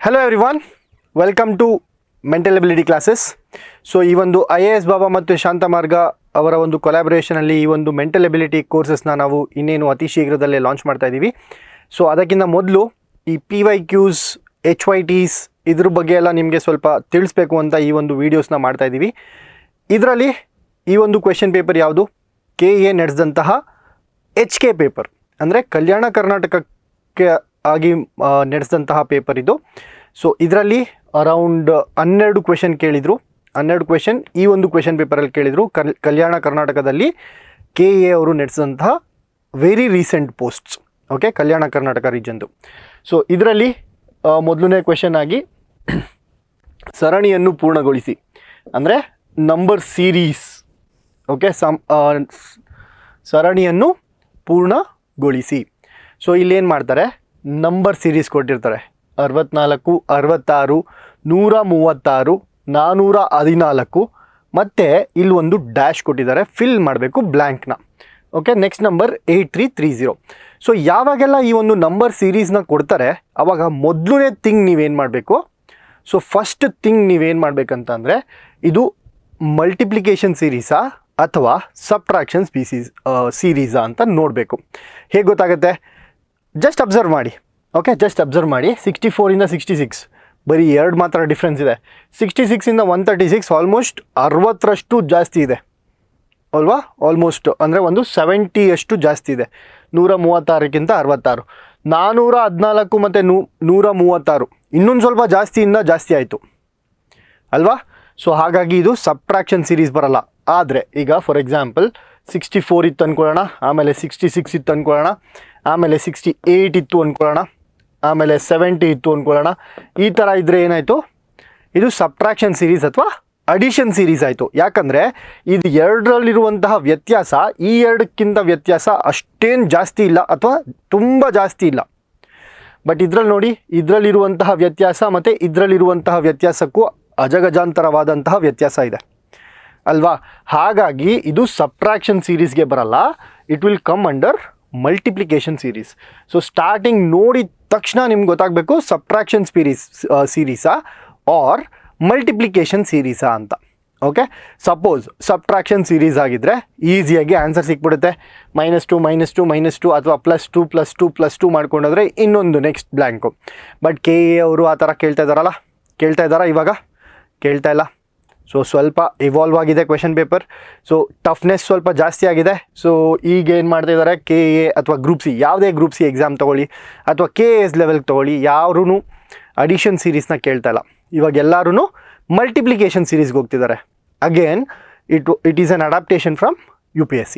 Hello everyone, welcome to Mental Ability Classes. So ಈ ಒಂದು IAS ಬಾಬಾ ಮತ್ತು ಶಾಂತಮಾರ್ಗ ಅವರ ಒಂದು ಕೊಲಾಬರೇಷನಲ್ಲಿ ಈ ಒಂದು ಮೆಂಟಲ್ ಎಬಿಲಿಟಿ ಕೋರ್ಸಸ್ನ ನಾವು ಇನ್ನೇನು ಅತಿ ಶೀಘ್ರದಲ್ಲೇ ಲಾಂಚ್ ಮಾಡ್ತಾ ಇದ್ದೀವಿ. ಸೊ ಅದಕ್ಕಿಂತ ಮೊದಲು ಈ PYQs, HYTs ಇದ್ರ ಬಗ್ಗೆ ಎಲ್ಲ ನಿಮಗೆ ಸ್ವಲ್ಪ ತಿಳಿಸ್ಬೇಕು ಅಂತ ಈ ಒಂದು ವೀಡಿಯೋಸ್ನ ಮಾಡ್ತಾ ಇದ್ದೀವಿ. ಇದರಲ್ಲಿ ಈ ಒಂದು ಕ್ವೆಶ್ಚನ್ ಪೇಪರ್ ಯಾವುದು? KA ನಡೆಸಿದಂತಹ HK ಪೇಪರ್, ಅಂದರೆ ಕಲ್ಯಾಣ ಕರ್ನಾಟಕಕ್ಕೆ ಆಗಿ ನಡೆಸಿದಂತಹ ಪೇಪರ್ ಇದು. ಸೊ ಇದರಲ್ಲಿ ಅರೌಂಡ್ 12 ಕ್ವೆಶನ್ ಕೇಳಿದರು. 12 ಕ್ವೆಶನ್ ಈ ಒಂದು ಕ್ವೆಶನ್ ಪೇಪರಲ್ಲಿ ಕೇಳಿದರು. ಕಲ್ಯಾಣ ಕರ್ನಾಟಕದಲ್ಲಿ KA ಅವರು ನಡೆಸಿದಂತಹ very recent posts. Okay, Kalyana Karnataka ರೀಜನ್ದು. So ಇದರಲ್ಲಿ ಮೊದಲನೇ ಕ್ವೆಶನ್ ಆಗಿ ಸರಣಿಯನ್ನು ಪೂರ್ಣಗೊಳಿಸಿ, ಅಂದರೆ ನಂಬರ್ ಸೀರೀಸ್. ಓಕೆ, ಸರಣಿಯನ್ನು ಪೂರ್ಣಗೊಳಿಸಿ. ಸೊ ಇಲ್ಲೇನು ಮಾಡ್ತಾರೆ, ನಂಬರ್ ಸೀರೀಸ್ ಕೊಟ್ಟಿರ್ತಾರೆ. 64, 66, 136, 414 ಮತ್ತು ಇಲ್ಲಿ ಒಂದು ಡ್ಯಾಶ್ ಕೊಟ್ಟಿದ್ದಾರೆ, ಫಿಲ್ ಮಾಡಬೇಕು ಬ್ಲ್ಯಾಂಕ್ನ. Okay, next number 8330. ಸೊ ಯಾವಾಗೆಲ್ಲ ಈ ಒಂದು ನಂಬರ್ ಸೀರೀಸ್ನ ಕೊಡ್ತಾರೆ ಆವಾಗ ಮೊದಲನೇ ಥಿಂಗ್ ನೀವೇನು ಮಾಡಬೇಕು, ಸೊ ಫಸ್ಟ್ ಥಿಂಗ್ ನೀವೇನು ಮಾಡಬೇಕಂತಂದರೆ ಇದು ಮಲ್ಟಿಪ್ಲಿಕೇಶನ್ ಸೀರೀಸಾ ಅಥವಾ ಸಬ್ಟ್ರಾಕ್ಷನ್ ಸೀರೀಸಾ ಅಂತ ನೋಡಬೇಕು. ಹೇಗೆ ಗೊತ್ತಾಗುತ್ತೆ? ಜಸ್ಟ್ ಅಬ್ಸರ್ವ್ ಮಾಡಿ. ಓಕೆ, ಜಸ್ಟ್ ಅಬ್ಸರ್ವ್ ಮಾಡಿ. 64ಇಂದ 66 ಬರೀ 2 ಮಾತ್ರ ಡಿಫ್ರೆನ್ಸ್ ಇದೆ. 66ಇಂದ 136 ಆಲ್ಮೋಸ್ಟ್ 60ರಷ್ಟು ಜಾಸ್ತಿ ಇದೆ ಅಲ್ವಾ? ಆಲ್ಮೋಸ್ಟ್ ಅಂದರೆ ಒಂದು 70ಯಷ್ಟು ಜಾಸ್ತಿ ಇದೆ. 136ಕ್ಕಿಂತ 66. 414 ಮತ್ತು 136 ಇನ್ನೊಂದು ಸ್ವಲ್ಪ ಜಾಸ್ತಿಯಿಂದ ಜಾಸ್ತಿ ಆಯಿತು ಅಲ್ವಾ? ಸೊ ಹಾಗಾಗಿ ಇದು ಸಬ್ಟ್ರಾಕ್ಷನ್ ಸೀರೀಸ್ ಬರಲ್ಲ. ಆದರೆ ಈಗ ಫಾರ್ ಎಕ್ಸಾಂಪಲ್ 64 ಇತ್ತು ಅಂದ್ಕೊಳ್ಳೋಣ, ಆಮೇಲೆ 66 ಇತ್ತು ಅಂದ್ಕೊಳ್ಳೋಣ, ಆಮೇಲೆ 68 ಇತ್ತು ಅಂದ್ಕೊಳ್ಳೋಣ, ಆಮೇಲೆ 70 ಇತ್ತು ಅಂದ್ಕೊಳ್ಳೋಣ. ಈ ಥರ ಇದ್ದರೆ ಏನಾಯಿತು, ಇದು ಸಬ್ಟ್ರಾಕ್ಷನ್ ಸೀರೀಸ್ ಅಥವಾ ಅಡಿಷನ್ ಸೀರೀಸ್ ಆಯಿತು. ಯಾಕಂದರೆ ಇದು ಎರಡರಲ್ಲಿರುವಂತಹ ವ್ಯತ್ಯಾಸ ಈ ಎರಡಕ್ಕಿಂತ ವ್ಯತ್ಯಾಸ ಅಷ್ಟೇನು ಜಾಸ್ತಿ ಇಲ್ಲ ಅಥವಾ ತುಂಬ ಜಾಸ್ತಿ ಇಲ್ಲ. ಬಟ್ ಇದರಲ್ಲಿ ನೋಡಿ, ಇದರಲ್ಲಿರುವಂತಹ ವ್ಯತ್ಯಾಸ ಮತ್ತು ಇದರಲ್ಲಿರುವಂತಹ ವ್ಯತ್ಯಾಸಕ್ಕೂ ಅಜಗಜಾಂತರವಾದಂತಹ ವ್ಯತ್ಯಾಸ ಇದೆ ಅಲ್ವಾ? ಹಾಗಾಗಿ ಇದು ಸಬ್ಟ್ರಾಕ್ಷನ್ ಸೀರೀಸ್ಗೆ ಬರಲ್ಲ. It will come under multiplication series. So starting ನೋಡಿದ ತಕ್ಷಣ ನಿಮ್ಗೆ ಗೊತ್ತಾಗಬೇಕು ಸಬ್ಟ್ರಾಕ್ಷನ್ ಸೀರೀಸಾ ಆರ್ ಮಲ್ಟಿಪ್ಲಿಕೇಶನ್ ಸೀರೀಸಾ ಅಂತ. ಓಕೆ, ಸಪೋಸ್ ಸಬ್ಟ್ರಾಕ್ಷನ್ ಸೀರೀಸ್ ಆಗಿದ್ದರೆ ಈಸಿಯಾಗಿ ಆನ್ಸರ್ ಸಿಕ್ಬಿಡುತ್ತೆ. -2 -2 -2 ಅಥವಾ +2 +2 +2 ಮಾಡ್ಕೊಂಡೋದ್ರೆ ಇನ್ನೊಂದು ನೆಕ್ಸ್ಟ್ ಬ್ಲ್ಯಾಂಕು. ಬಟ್ KA ಅವರು ಆ ಥರ ಕೇಳ್ತಾ ಇದ್ದಾರಾ ಇವಾಗ? ಕೇಳ್ತಾ ಇಲ್ಲ. ಸೊ ಸ್ವಲ್ಪ ಇವಾಲ್ವ್ ಆಗಿದೆ ಕ್ವೆಶನ್ ಪೇಪರ್. ಸೊ ಟಫ್ನೆಸ್ ಸ್ವಲ್ಪ ಜಾಸ್ತಿ ಆಗಿದೆ. ಸೊ ಈಗ ಏನು ಮಾಡ್ತಾ ಇದ್ದಾರೆ, KA ಅಥವಾ ಗ್ರೂಪ್ ಸಿ, ಯಾವುದೇ ಗ್ರೂಪ್ ಸಿ ಎಕ್ಸಾಮ್ ತೊಗೊಳ್ಳಿ ಅಥವಾ KAS ಲೆವೆಲ್ಗೆ ತೊಗೊಳ್ಳಿ, ಯಾರೂ ಅಡಿಷನ್ ಸೀರೀಸ್ನ ಕೇಳ್ತಾ ಇಲ್ಲ. ಇವಾಗ ಎಲ್ಲರೂ ಮಲ್ಟಿಪ್ಲಿಕೇಶನ್ ಸೀರೀಸ್ಗೆ ಹೋಗ್ತಿದ್ದಾರೆ. Again it is an adaptation from UPSC.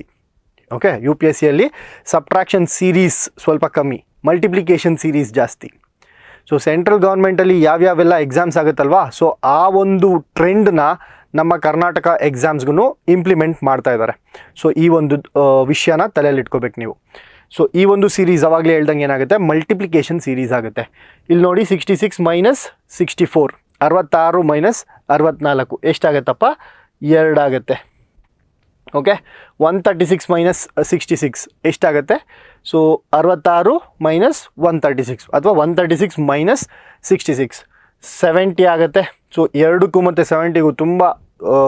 Okay, UPSCಯಲ್ಲಿ ಸಬ್ಟ್ರಾಕ್ಷನ್ ಸೀರೀಸ್ ಸ್ವಲ್ಪ ಕಮ್ಮಿ, ಮಲ್ಟಿಪ್ಲಿಕೇಶನ್ ಸೀರೀಸ್ ಜಾಸ್ತಿ. ಸೊ ಸೆಂಟ್ರಲ್ ಗೌರ್ಮೆಂಟಲ್ಲಿ ಯಾವ್ಯಾವೆಲ್ಲ ಎಕ್ಸಾಮ್ಸ್ ಆಗುತ್ತಲ್ವಾ, ಸೊ ಆ ಒಂದು ಟ್ರೆಂಡ್ನ ನಮ್ಮ ಕರ್ನಾಟಕ ಎಕ್ಸಾಮ್ಸ್ಗೂ ಇಂಪ್ಲಿಮೆಂಟ್ ಮಾಡ್ತಾ ಇದ್ದಾರೆ. ಸೊ ಈ ಒಂದು ವಿಷಯನ ತಲೆಯಲ್ಲಿ ಇಟ್ಕೋಬೇಕು ನೀವು. ಸೊ ಈ ಒಂದು ಸೀರೀಸ್ ಅವಾಗಲೇ ಹೇಳ್ದಂಗೆ ಏನಾಗುತ್ತೆ, ಮಲ್ಟಿಪ್ಲಿಕೇಶನ್ ಸೀರೀಸ್ ಆಗುತ್ತೆ. ಇಲ್ಲಿ ನೋಡಿ 66 - 64, 66 - 64 ಎಷ್ಟಾಗತ್ತಪ್ಪ? 2 ಆಗುತ್ತೆ. ಓಕೆ, 136 - 66 ಎಷ್ಟಾಗುತ್ತೆ? ಸೊ 66 - 136 ಅಥವಾ 136 - 66 70 ಆಗುತ್ತೆ. ಸೊ 2ಕ್ಕೂ ಮತ್ತು 70ಗೂ ತುಂಬ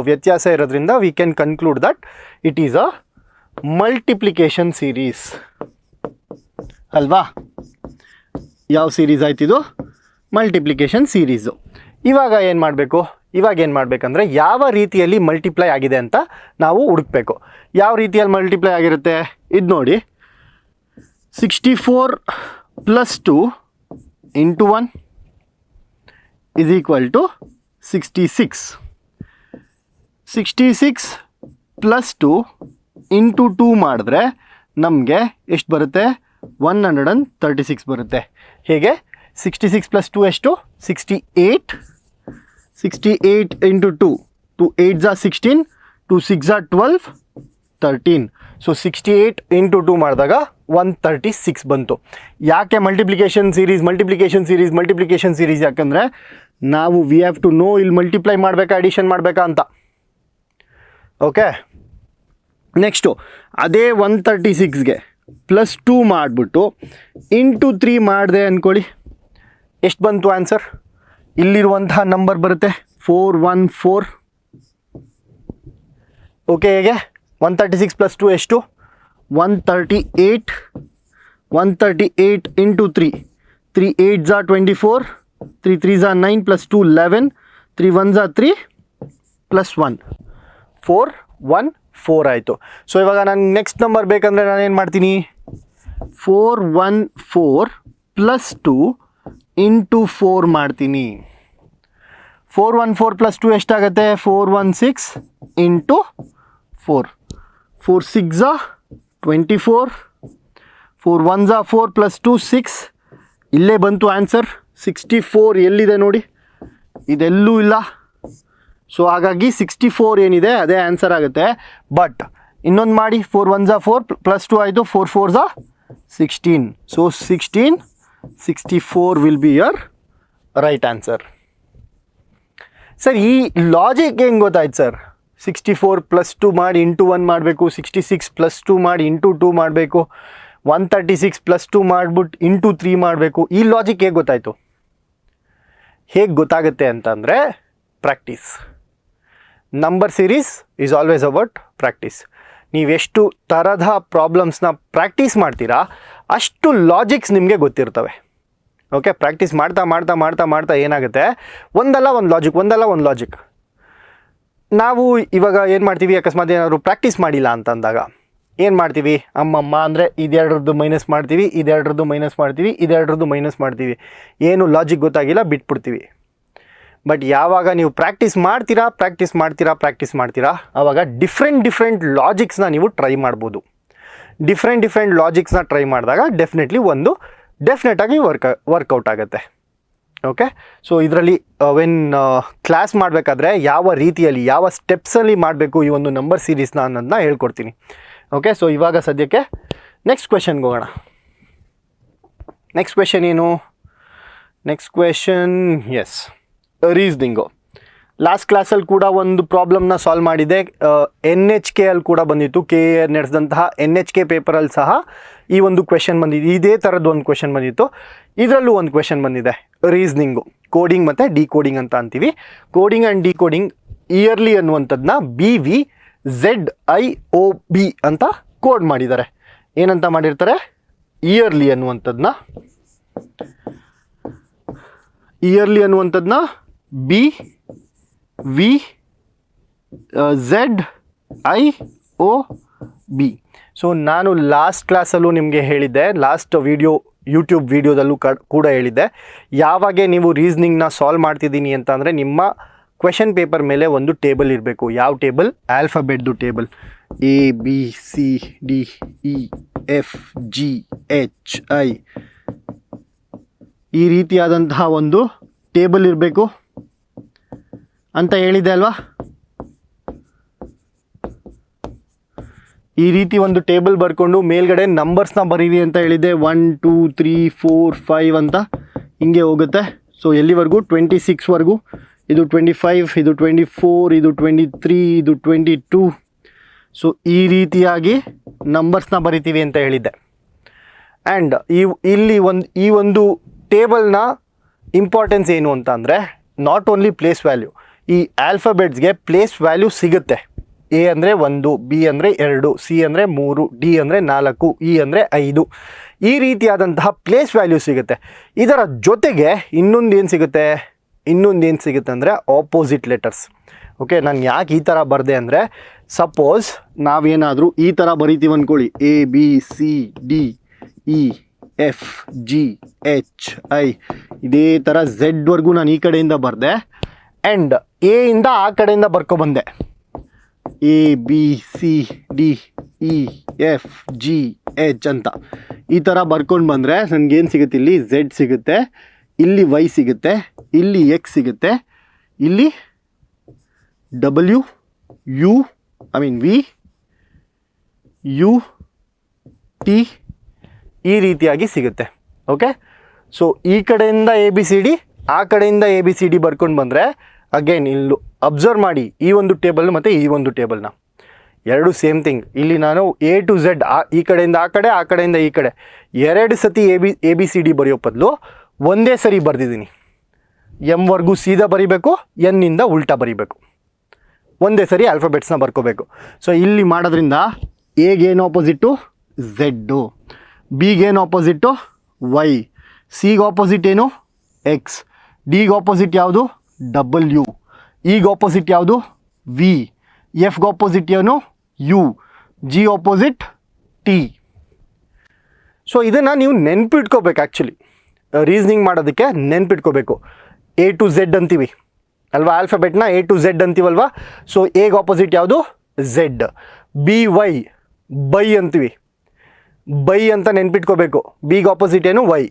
ವ್ಯತ್ಯಾಸ ಇರೋದ್ರಿಂದ we can conclude that it is a multiplication series ಅಲ್ವಾ? ಯಾವ ಸೀರೀಸ್ ಆಯ್ತಿದು? Multiplication series. ಇವಾಗ ಏನು ಮಾಡಬೇಕಂದ್ರೆ ಯಾವ ರೀತಿಯಲ್ಲಿ ಮಲ್ಟಿಪ್ಲೈ ಆಗಿದೆ ಅಂತ ನಾವು ಹುಡುಕಬೇಕು. ಯಾವ ರೀತಿಯಲ್ಲಿ ಮಲ್ಟಿಪ್ಲೈ ಆಗಿರುತ್ತೆ ಇದು ನೋಡಿ. 64 + 2 × 1 = 66. 66 + 2 × 2 ಮಾಡಿದ್ರೆ ನಮಗೆ ಎಷ್ಟು ಬರುತ್ತೆ? 136 ಬರುತ್ತೆ. ಹೇಗೆ? 66 + 2 ಎಷ್ಟು? 68. 68 × 2, 2 8s are 16, 2 6s are 12, 13. So 68 × 2 ಮಾಡಿದಾಗ 136 ಬಂತು. ಯಾಕೆ ಮಲ್ಟಿಪ್ಲಿಕೇಶನ್ ಸೀರೀಸ್ ಯಾಕಂದರೆ ನಾವು ವಿ ಹ್ಯಾವ್ ಟು ನೋ ಇಲ್ಲಿ ಮಲ್ಟಿಪ್ಲೈ ಮಾಡಬೇಕಾ ಅಡಿಷನ್ ಮಾಡಬೇಕಾ ಅಂತ. ಓಕೆ, ನೆಕ್ಸ್ಟು ಅದೇ 136ಗೆ +2 ಮಾಡಿಬಿಟ್ಟು × 3 ಮಾಡಿದೆ ಅಂದ್ಕೊಳ್ಳಿ, ಎಷ್ಟು ಬಂತು ಆನ್ಸರ್? ಇಲ್ಲಿರುವಂತಹ ನಂಬರ್ ಬರುತ್ತೆ 414. ಓಕೆ, ಹೇಗೆ 136 + 2 ಎಷ್ಟು? 138. 138 into 3. 3 8s are 24. 3 3s are 9 + 2 11. 3 1s are 3 + 1 414 ಆಯಿತು. ಸೊ ಇವಾಗ ನನಗೆ ನೆಕ್ಸ್ಟ್ ನಂಬರ್ ಬೇಕಂದರೆ ನಾನು ಏನು ಮಾಡ್ತೀನಿ? 414 + 2 ಇಂಟು 4 ಮಾಡ್ತೀನಿ. 414 + 2 ಎಷ್ಟಾಗುತ್ತೆ? 416 into 4. 4 6s are 24. 4 1s are 4 + 2 6. ಇಲ್ಲೇ ಬಂತು ಆನ್ಸರ್ 64. ಎಲ್ಲಿದೆ ನೋಡಿ, ಇದೆಲ್ಲೂ ಇಲ್ಲ. ಸೊ ಹಾಗಾಗಿ 64 ಏನಿದೆ ಅದೇ ಆನ್ಸರ್ ಆಗುತ್ತೆ. ಬಟ್ ಇನ್ನೊಂದು ಮಾಡಿ, 4 1s are 4 + 2 ಆಯಿತು, 4 4s are 16. So 16, 64 will be your right answer. Sir, ಈ ಲಾಜಿಕ್ ಹೆಂಗೆ ಗೊತ್ತಾಯ್ತು ಸರ್? 64 + 2 ಮಾಡಿ ಇಂಟು 1 ಮಾಡಬೇಕು, 66 + 2 ಮಾಡಿ ಇಂಟು 2 ಮಾಡಬೇಕು, 136 + 2 ಮಾಡಿಬಿಟ್ಟು ಇಂಟು 3 ಮಾಡಬೇಕು. ಈ ಲಾಜಿಕ್ ಹೇಗೆ ಗೊತ್ತಾಯಿತು? ಹೇಗೆ ಗೊತ್ತಾಗುತ್ತೆ ಅಂತಂದರೆ practice. Number series is always about practice. ನೀವೆಷ್ಟು ಥರದ ಪ್ರಾಬ್ಲಮ್ಸ್ನ ಪ್ರಾಕ್ಟೀಸ್ ಮಾಡ್ತೀರಾ ಅಷ್ಟು ಲಾಜಿಕ್ಸ್ ನಿಮಗೆ ಗೊತ್ತಿರ್ತವೆ. ಓಕೆ, ಪ್ರಾಕ್ಟೀಸ್ ಮಾಡ್ತಾ ಮಾಡ್ತಾ ಮಾಡ್ತಾ ಮಾಡ್ತಾ ಏನಾಗುತ್ತೆ, ಒಂದಲ್ಲ ಒಂದು ಲಾಜಿಕ್. ನಾವು ಇವಾಗ ಏನು ಮಾಡ್ತೀವಿ, ಅಕಸ್ಮಾತ್ ಏನಾದರೂ ಪ್ರಾಕ್ಟೀಸ್ ಮಾಡಿಲ್ಲ ಅಂತಂದಾಗ ಏನು ಮಾಡ್ತೀವಿ? ಅಮ್ಮಮ್ಮ ಅಂದರೆ ಇದೆರಡರದ್ದು ಮೈನಸ್ ಮಾಡ್ತೀವಿ, ಇದೆರಡರದ್ದು ಮೈನಸ್ ಮಾಡ್ತೀವಿ, ಇದೆರಡರದ್ದು ಮೈನಸ್ ಮಾಡ್ತೀವಿ. ಏನು ಲಾಜಿಕ್ ಗೊತ್ತಾಗಿಲ್ಲ, ಬಿಟ್ಬಿಡ್ತೀವಿ. ಬಟ್ ಯಾವಾಗ ನೀವು ಪ್ರಾಕ್ಟೀಸ್ ಮಾಡ್ತೀರಾ ಆವಾಗ ಡಿಫ್ರೆಂಟ್ ಲಾಜಿಕ್ಸ್ನ ನೀವು ಟ್ರೈ ಮಾಡ್ಬೋದು. ಡಿಫ್ರೆಂಟ್ ಲಾಜಿಕ್ಸ್ನ ಟ್ರೈ ಮಾಡಿದಾಗ ಡೆಫಿನೆಟಾಗಿ ವರ್ಕೌಟ್ ಆಗುತ್ತೆ. ಓಕೆ, ಸೊ ಇದರಲ್ಲಿ ಕ್ಲಾಸ್ ಮಾಡಬೇಕಾದ್ರೆ ಯಾವ ರೀತಿಯಲ್ಲಿ, ಯಾವ ಸ್ಟೆಪ್ಸಲ್ಲಿ ಮಾಡಬೇಕು ಈ ಒಂದು ನಂಬರ್ ಸೀರೀಸ್ನ ಅನ್ನೋದನ್ನ ಹೇಳ್ಕೊಡ್ತೀನಿ. ಓಕೆ, ಸೊ ಇವಾಗ ಸದ್ಯಕ್ಕೆ ನೆಕ್ಸ್ಟ್ ಕ್ವೆಶನ್ಗೆ ಹೋಗೋಣ. ನೆಕ್ಸ್ಟ್ ಕ್ವೆಶನ್ ಏನು? Next question ರೀಸ್ನಿಂಗು. ಲಾಸ್ಟ್ ಕ್ಲಾಸಲ್ಲಿ ಕೂಡ ಒಂದು ಪ್ರಾಬ್ಲಮ್ನ ಸಾಲ್ವ್ ಮಾಡಿದೆ. NHK ಅಲ್ಲಿ ಕೂಡ ಬಂದಿತ್ತು, ಕೆ ನಡೆಸಿದಂತಹ NHK ಪೇಪರಲ್ಲಿ ಸಹ ಈ ಒಂದು ಕ್ವೆಶನ್ ಬಂದಿದೆ. ಇದೇ ಥರದ್ದು ಒಂದು ಕ್ವೆಶನ್ ಬಂದಿತ್ತು. ಇದರಲ್ಲೂ ಒಂದು ಕ್ವೆಶನ್ ಬಂದಿದೆ, ರೀಸ್ನಿಂಗು. ಕೋಡಿಂಗ್ ಮತ್ತು ಡಿಕೋಡಿಂಗ್ ಅಂತ ಅಂತೀವಿ. ಕೋಡಿಂಗ್ ಆ್ಯಂಡ್ ಡಿಕೋಡಿಂಗ್ ಇಯರ್ಲಿ ಅನ್ನುವಂಥದ್ದನ್ನ BVZIOB ಅಂತ ಕೋಡ್ ಮಾಡಿದ್ದಾರೆ. ಏನಂತ ಮಾಡಿರ್ತಾರೆ? ಇಯರ್ಲಿ ಅನ್ನುವಂಥದ್ದನ್ನ BVZIOB. ಸೊ ನಾನು ಲಾಸ್ಟ್ ಕ್ಲಾಸಲ್ಲೂ ನಿಮಗೆ ಹೇಳಿದ್ದೆ, ಲಾಸ್ಟ್ ಯೂಟ್ಯೂಬ್ ವೀಡಿಯೋದಲ್ಲೂ ಕೂಡ ಹೇಳಿದ್ದೆ, ಯಾವಾಗ ನೀವು ರೀಸ್ನಿಂಗ್ನ ಸಾಲ್ವ್ ಮಾಡ್ತಿದ್ದೀನಿ ಅಂತ ಅಂದರೆ ನಿಮ್ಮ ಕ್ವೆಶನ್ ಪೇಪರ್ ಮೇಲೆ ಒಂದು ಟೇಬಲ್ ಇರಬೇಕು. ಯಾವ ಟೇಬಲ್? ಆಲ್ಫಾಬೆಟ್ದು ಟೇಬಲ್. ABCDEFGHI ಈ ರೀತಿಯಾದಂತಹ ಒಂದು ಟೇಬಲ್ ಇರಬೇಕು ಅಂತ ಹೇಳಿದೆ ಅಲ್ವಾ? ಈ ರೀತಿ ಒಂದು ಟೇಬಲ್ ಬರ್ಕೊಂಡು ಮೇಲ್ಗಡೆ ನಂಬರ್ಸ್ನ ಬರೀರಿ ಅಂತ ಹೇಳಿದೆ. 1 2 3 4 5 ಅಂತ ಹಿಂಗೆ ಹೋಗುತ್ತೆ. ಸೊ ಎಲ್ಲಿವರೆಗೂ? 26ವರೆಗೂ. ಇದು 25, ಇದು 24, ಇದು 23, ಇದು 22. ಸೊ ಈ ರೀತಿಯಾಗಿ ನಂಬರ್ಸ್ನ ಬರಿತೀವಿ ಅಂತ ಹೇಳಿದ್ದೆ. ಆ್ಯಂಡ್ ಈ ಒಂದು ಟೇಬಲ್ನ ಇಂಪಾರ್ಟೆನ್ಸ್ ಏನು ಅಂತ ಅಂದರೆ, ನಾಟ್ ಓನ್ಲಿ ಪ್ಲೇಸ್ ವ್ಯಾಲ್ಯೂ. ಈ ಆಲ್ಫಾಬೆಟ್ಸ್ಗೆ ಪ್ಲೇಸ್ ವ್ಯಾಲ್ಯೂ ಸಿಗುತ್ತೆ. A ಅಂದರೆ 1, B ಅಂದರೆ 2, C ಅಂದರೆ 3, D ಅಂದರೆ 4, E ಅಂದರೆ 5. ಈ ರೀತಿಯಾದಂತಹ ಪ್ಲೇಸ್ ವ್ಯಾಲ್ಯೂ ಸಿಗುತ್ತೆ. ಇದರ ಜೊತೆಗೆ ಇನ್ನೊಂದೇನು ಸಿಗುತ್ತೆ ಅಂದರೆ ಆಪೋಸಿಟ್ ಲೆಟರ್ಸ್. ಓಕೆ, ನಾನು ಯಾಕೆ ಈ ಥರ ಬರೆದೆ ಅಂದರೆ, ಸಪೋಸ್ ನಾವೇನಾದರೂ ಈ ಥರ ಬರಿತೀವಿ ಅಂದ್ಕೊಳ್ಳಿ, ABCDEFGHI ಇದೇ ಥರ ಝೆಡ್ವರೆಗೂ ನಾನು ಈ ಕಡೆಯಿಂದ ಬರೆದೆ. ಆ್ಯಂಡ್ ಎ ಇಂದ ಆ ಕಡೆಯಿಂದ ಬರ್ಕೊಬಂದೆ, ABCDEFGH ಅಂತ ಈ ಥರ ಬರ್ಕೊಂಡು ಬಂದರೆ ನನಗೇನು ಸಿಗುತ್ತೆ? ಇಲ್ಲಿ Z ಸಿಗುತ್ತೆ, ಇಲ್ಲಿ Y ಸಿಗುತ್ತೆ, ಇಲ್ಲಿ X ಸಿಗುತ್ತೆ, ಇಲ್ಲಿ VUT ಈ ರೀತಿಯಾಗಿ ಸಿಗುತ್ತೆ. ಓಕೆ, ಸೊ ಈ ಕಡೆಯಿಂದ ABCD, ಆ ಕಡೆಯಿಂದ ABCD ಬರ್ಕೊಂಡು ಬಂದರೆ ಅಗೇನ್ ಇಲ್ಲೂ ಅಬ್ಸರ್ವ್ ಮಾಡಿ, ಈ ಒಂದು ಟೇಬಲ್ ಮತ್ತು ಈ ಒಂದು ಟೇಬಲ್ನ ಎರಡು ಸೇಮ್ ಥಿಂಗ್. ಇಲ್ಲಿ ನಾನು A to Z ಈ ಕಡೆಯಿಂದ ಆ ಕಡೆ, ಆ ಕಡೆಯಿಂದ ಈ ಕಡೆ 2 ಸತಿ ABCD ಬರೆಯೋ ಬದಲು ಒಂದೇ ಸರಿ ಬರೆದಿದ್ದೀನಿ. ಎಮ್ವರೆಗೂ ಸೀದಾ ಬರಿಬೇಕು, ಎನ್ನಿಂದ ಉಲ್ಟಾ ಬರಿಬೇಕು. ಒಂದೇ ಸರಿ ಆಲ್ಫಾಬೆಟ್ಸ್ನ ಬರ್ಕೋಬೇಕು. ಸೊ ಇಲ್ಲಿ ಮಾಡೋದ್ರಿಂದ ಎಗೇನು ಆಪೋಸಿಟ್ಟು ಝೆಡ್ಡು, ಬಿಗೇನು ಆಪೋಸಿಟ್ಟು ವೈ, ಸಿಗೆ ಆಪೋಸಿಟ್ ಏನು ಎಕ್ಸ್, ಡಿಗೆ ಆಪೋಸಿಟ್ ಯಾವುದು ಡಬ್ಲ್ಯೂ, ಇಗೆ ಆಪೋಸಿಟ್ ಯಾವುದು ವಿ, ಎಫ್ಗೆ ಆಪೋಸಿಟ್ ಏನು U, G opposite T. So ಇದನ್ನು ನೀವು ನೆನ್ಪಿಟ್ಕೋಬೇಕು. ಆ್ಯಕ್ಚುಲಿ ರೀಸ್ನಿಂಗ್ ಮಾಡೋದಕ್ಕೆ ನೆನ್ಪಿಟ್ಕೋಬೇಕು. ಎ ಟು ಝೆಡ್ ಅಂತೀವಿ ಅಲ್ವಾ, ಆಲ್ಫಾಬೆಟ್ನ ಎ ಟು ಝೆಡ್ ಅಂತೀವಲ್ವಾ. ಸೊ ಎಗೆ ಆಪೋಸಿಟ್ ಯಾವುದು ಝೆಡ್, ಬಿ ವೈ ಬೈ ಅಂತೀವಿ, ಬೈ ಅಂತ ನೆನ್ಪಿಟ್ಕೋಬೇಕು. ಬಿಗೆ ಆಪೋಸಿಟ್ ಏನು ವೈ.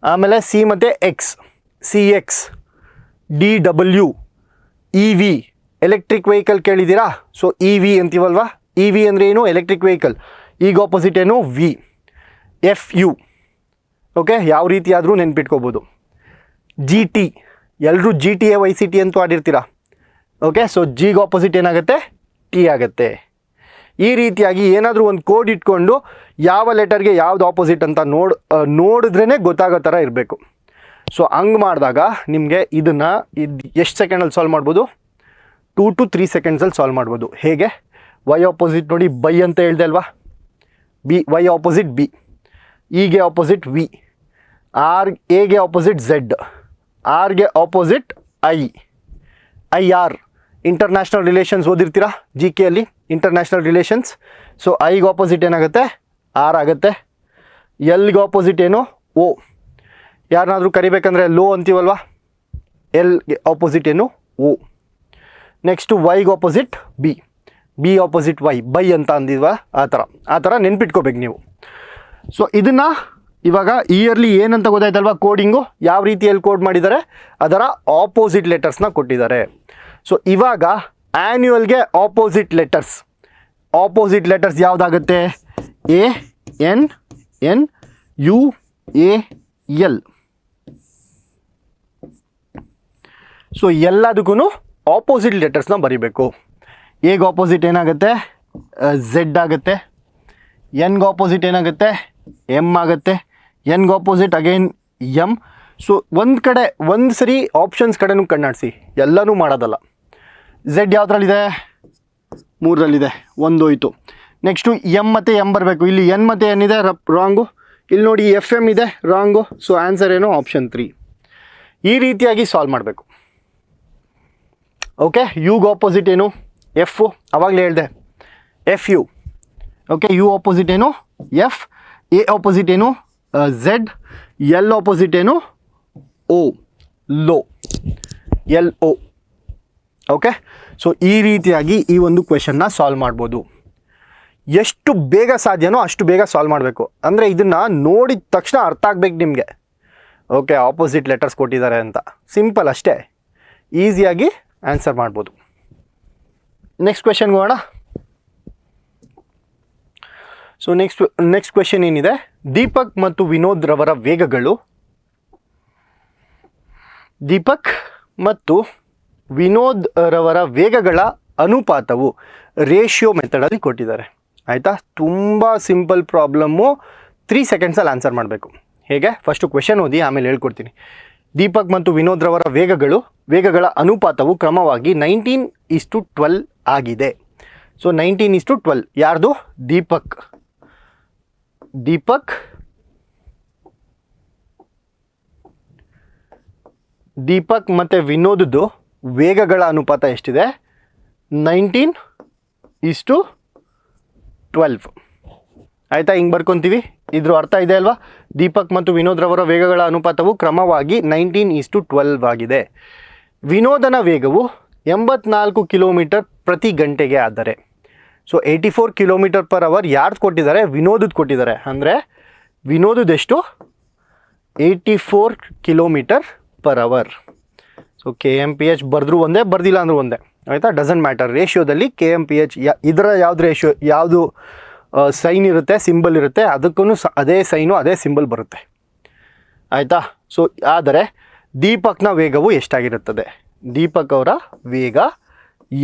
ಆಮೇಲೆ ಸಿ ಮತ್ತು X, C X, D W, E V electric vehicle ಕೇಳಿದ್ದೀರಾ. ಸೊ ಇ ವಿ ಅಂತೀವಲ್ವಾ, ಇ ವಿ ಅಂದರೆ ಏನು ಎಲೆಕ್ಟ್ರಿಕ್ ವೆಹಿಕಲ್. ಈಗ ಆಪೋಸಿಟ್ ಏನು ವಿ, ಎಫ್ ಯು. ಓಕೆ, ಯಾವ ರೀತಿ ಆದರೂ ನೆನ್ಪಿಟ್ಕೋಬೋದು. ಜಿ ಟಿ, ಎಲ್ಲರೂ G T A Y C T ಅಂತೂ ಆಡಿರ್ತೀರಾ. ಓಕೆ, ಸೊ ಜಿಗೆ ಆಪೋಸಿಟ್ ಏನಾಗುತ್ತೆ ಟಿ ಆಗುತ್ತೆ. ಈ ರೀತಿಯಾಗಿ ಏನಾದರೂ ಒಂದು ಕೋಡ್ ಇಟ್ಕೊಂಡು ಯಾವ ಲೆಟರ್ಗೆ ಯಾವ್ದು ಆಪೋಸಿಟ್ ಅಂತ ನೋಡಿದ್ರೇ ಗೊತ್ತಾಗೋ ಥರ ಇರಬೇಕು. ಸೊ ಹಂಗೆ ಮಾಡಿದಾಗ ನಿಮಗೆ ಇದನ್ನು ಎಷ್ಟು ಸೆಕೆಂಡಲ್ಲಿ ಸಾಲ್ವ್ ಮಾಡ್ಬೋದು, 2 to 3 ಸೆಕೆಂಡ್ಸಲ್ಲಿ ಸಾಲ್ವ್ ಮಾಡ್ಬೋದು. ಹೇಗೆ, ವೈ ಆಪೋಸಿಟ್ ನೋಡಿ ಬೈ ಅಂತ ಹೇಳ್ದೆ ಅಲ್ವಾ, ಬಿ ವೈ ಆಪೋಸಿಟ್ ಬಿ, ಇಗೆ ಆಪೋಸಿಟ್ ವಿ, ಆರ್ ಎಗೆ ಆಪೋಸಿಟ್ ಝೆಡ್, ಆರ್ಗೆ opposite I R. International relations ಓದಿರ್ತೀರಾ ಜಿ ಕೆಯಲ್ಲಿ, ಇಂಟರ್ನ್ಯಾಷನಲ್ ರಿಲೇಷನ್ಸ್. ಸೊ ಐಗೆ ಆಪೋಸಿಟ್ ಏನಾಗುತ್ತೆ ಆರ್ ಆಗುತ್ತೆ. ಎಲ್ಗೆ ಆಪೋಸಿಟ್ ಏನು ಓ, ಯಾರನ್ನಾದರೂ ಕರಿಬೇಕಂದ್ರೆ ಲೋ ಅಂತೀವಲ್ವಾ, ಎಲ್ಗೆ ಆಪೋಸಿಟ್ ಏನು ಓ. ನೆಕ್ಸ್ಟು ವೈಗೆ opposite B, B opposite Y, by ಅಂತ ಅಂದಿಲ್ವಾ, ಆ ಥರ ನೆನ್ಪಿಟ್ಕೋಬೇಕು ನೀವು. ಸೊ ಇದನ್ನು ಇವಾಗ ಇಯರ್ಲಿ ಏನಂತ ಗೊತ್ತಾಯ್ತಲ್ವಾ, ಕೋಡಿಂಗು ಯಾವ ರೀತಿಯಲ್ಲಿ ಕೋಡ್ ಮಾಡಿದ್ದಾರೆ, ಅದರ ಆಪೋಸಿಟ್ ಲೆಟರ್ಸ್ನ ಕೊಟ್ಟಿದ್ದಾರೆ. ಸೊ ಇವಾಗ ಆ್ಯನ್ಯುವಲ್ಗೆ ಆಪೋಸಿಟ್ ಲೆಟರ್ಸ್ ಯಾವುದಾಗುತ್ತೆ, A N N U A L. So ಎಲ್ಲದಕ್ಕೂ ಆಪೋಸಿಟ್ ಲೆಟರ್ಸ್ನ ಬರಿಬೇಕು. ಎಗೆ ಆಪೋಸಿಟ್ ಏನಾಗುತ್ತೆ ಝೆಡ್ ಆಗುತ್ತೆ, ಎನ್ಗೆ ಆಪೋಸಿಟ್ ಏನಾಗುತ್ತೆ ಎಮ್ ಆಗುತ್ತೆ, ಎನ್ಗೆ ಆಪೋಸಿಟ್ ಅಗೈನ್ ಎಮ್. ಸೊ ಒಂದು ಸರಿ ಆಪ್ಷನ್ಸ್ ಕಡೆನೂ ಕಣ್ಣಾಡಿಸಿ, ಎಲ್ಲನೂ ಮಾಡೋದಲ್ಲ. ಝೆಡ್ ಯಾವುದ್ರಲ್ಲಿದೆ 3ರಲ್ಲಿದೆ, ಒಂದು ಹೋಯ್ತು. ನೆಕ್ಸ್ಟು ಎಮ್ ಮತ್ತು ಎಮ್ ಬರಬೇಕು. ಇಲ್ಲಿ ಎನ್ ಮತ್ತು ಎನ್ ಇದೆ ರಾಂಗು, ಇಲ್ಲಿ ನೋಡಿ ಎಫ್ ಎಮ್ ಇದೆ ರಾಂಗು. ಸೊ ಆನ್ಸರ್ ಏನು ಆಪ್ಷನ್ 3. ಈ ರೀತಿಯಾಗಿ ಸಾಲ್ವ್ ಮಾಡಬೇಕು. ಓಕೆ, ಯುಗೆ ಆಪೋಸಿಟ್ ಏನು ಎಫ್, ಆವಾಗಲೇ ಹೇಳಿದೆ F U. Okay, U opposite ಏನು ಎಫ್, ಎ ಆಪೋಸಿಟ್ ಏನು ಝೆಡ್, ಎಲ್ ಆಪೋಸಿಟ್ ಏನು O, low, L O. Okay, so ಈ ರೀತಿಯಾಗಿ ಈ ಒಂದು ಕ್ವೆಶನ್ನ ಸಾಲ್ವ್ ಮಾಡ್ಬೋದು. ಎಷ್ಟು ಬೇಗ ಸಾಧ್ಯನೋ ಅಷ್ಟು ಬೇಗ ಸಾಲ್ವ್ ಮಾಡಬೇಕು. ಅಂದರೆ ಇದನ್ನು ನೋಡಿದ ತಕ್ಷಣ ಅರ್ಥ ಆಗಬೇಕು ನಿಮಗೆ. ಓಕೆ, ಆಪೋಸಿಟ್ ಲೆಟರ್ಸ್ ಕೊಟ್ಟಿದ್ದಾರೆ ಅಂತ, ಸಿಂಪಲ್ ಅಷ್ಟೇ, ಈಸಿಯಾಗಿ ಆನ್ಸರ್ ಮಾಡ್ಬೋದು. ನೆಕ್ಸ್ಟ್ ಕ್ವೆಶನ್ಗೆ ಹೋಗೋಣ. ಸೊ ನೆಕ್ಸ್ಟ್ ಕ್ವೆಶನ್ ಏನಿದೆ, ದೀಪಕ್ ಮತ್ತು ವಿನೋದ್ ರವರ ವೇಗಗಳು, ದೀಪಕ್ ಮತ್ತು ವಿನೋದ್ ರವರ ವೇಗಗಳ ಅನುಪಾತವು ರೇಷಿಯೋ ಮೆಥಡಲ್ಲಿ ಕೊಟ್ಟಿದ್ದಾರೆ. ಆಯಿತಾ, ತುಂಬ ಸಿಂಪಲ್ ಪ್ರಾಬ್ಲಮ್ಮು, 3 ಸೆಕೆಂಡ್ಸಲ್ಲಿ ಆನ್ಸರ್ ಮಾಡಬೇಕು. ಹೇಗೆ, ಫಸ್ಟು ಕ್ವೆಶನ್ ಓದಿ ಆಮೇಲೆ ಹೇಳ್ಕೊಡ್ತೀನಿ. ದೀಪಕ್ ಮತ್ತು ವಿನೋದ್ ರವರ ವೇಗಗಳ ಅನುಪಾತವು ಕ್ರಮವಾಗಿ 19:12 ಆಗಿದೆ. ಸೊ 19:12 ಯಾರ್ದು, ದೀಪಕ್ ಮತ್ತು ವಿನೋದದ್ದು ವೇಗಗಳ ಅನುಪಾತ ಎಷ್ಟಿದೆ, 19:12. ಆಯಿತಾ, ಹಿಂಗೆ ಬರ್ಕೊತೀವಿ. ಇದ್ರ ಅರ್ಥ ಇದೆ ಅಲ್ವಾ, ದೀಪಕ್ ಮತ್ತು ವಿನೋದ್ ರವರ ವೇಗಗಳ ಅನುಪಾತವು ಕ್ರಮವಾಗಿ 19:12 ಆಗಿದೆ. ವಿನೋದನ ವೇಗವು 84 ಕಿಲೋಮೀಟರ್ ಪ್ರತಿ ಗಂಟೆಗೆ ಆದರೆ, ಸೊ 84 km/h ಯಾರ್ದು ಕೊಟ್ಟಿದ್ದಾರೆ, ವಿನೋದದ್ದು ಕೊಟ್ಟಿದ್ದಾರೆ. ಅಂದರೆ ವಿನೋದದೆಷ್ಟು 84 km/h. ಸೊ KMPH ಬರೆದ್ರು ಒಂದೇ, ಬರ್ದಿಲ್ಲ ಅಂದರೂ ಒಂದೇ. ಆಯಿತಾ, ಡಸಂಟ್ ಮ್ಯಾಟರ್. ರೇಷಿಯೋದಲ್ಲಿ KMPH ಇದರ ಯಾವ್ದು ರೇಷಿಯೋ, ಯಾವುದು ಸೈನ್ ಇರುತ್ತೆ, ಸಿಂಬಲ್ ಇರುತ್ತೆ, ಅದಕ್ಕೂ ಅದೇ ಸೈನು ಅದೇ ಸಿಂಬಲ್ ಬರುತ್ತೆ. ಆಯಿತಾ, ಸೊ ಆದರೆ ದೀಪಕ್ನ ವೇಗವು ಎಷ್ಟಾಗಿರುತ್ತದೆ, ದೀಪಕ್ ಅವರ ವೇಗ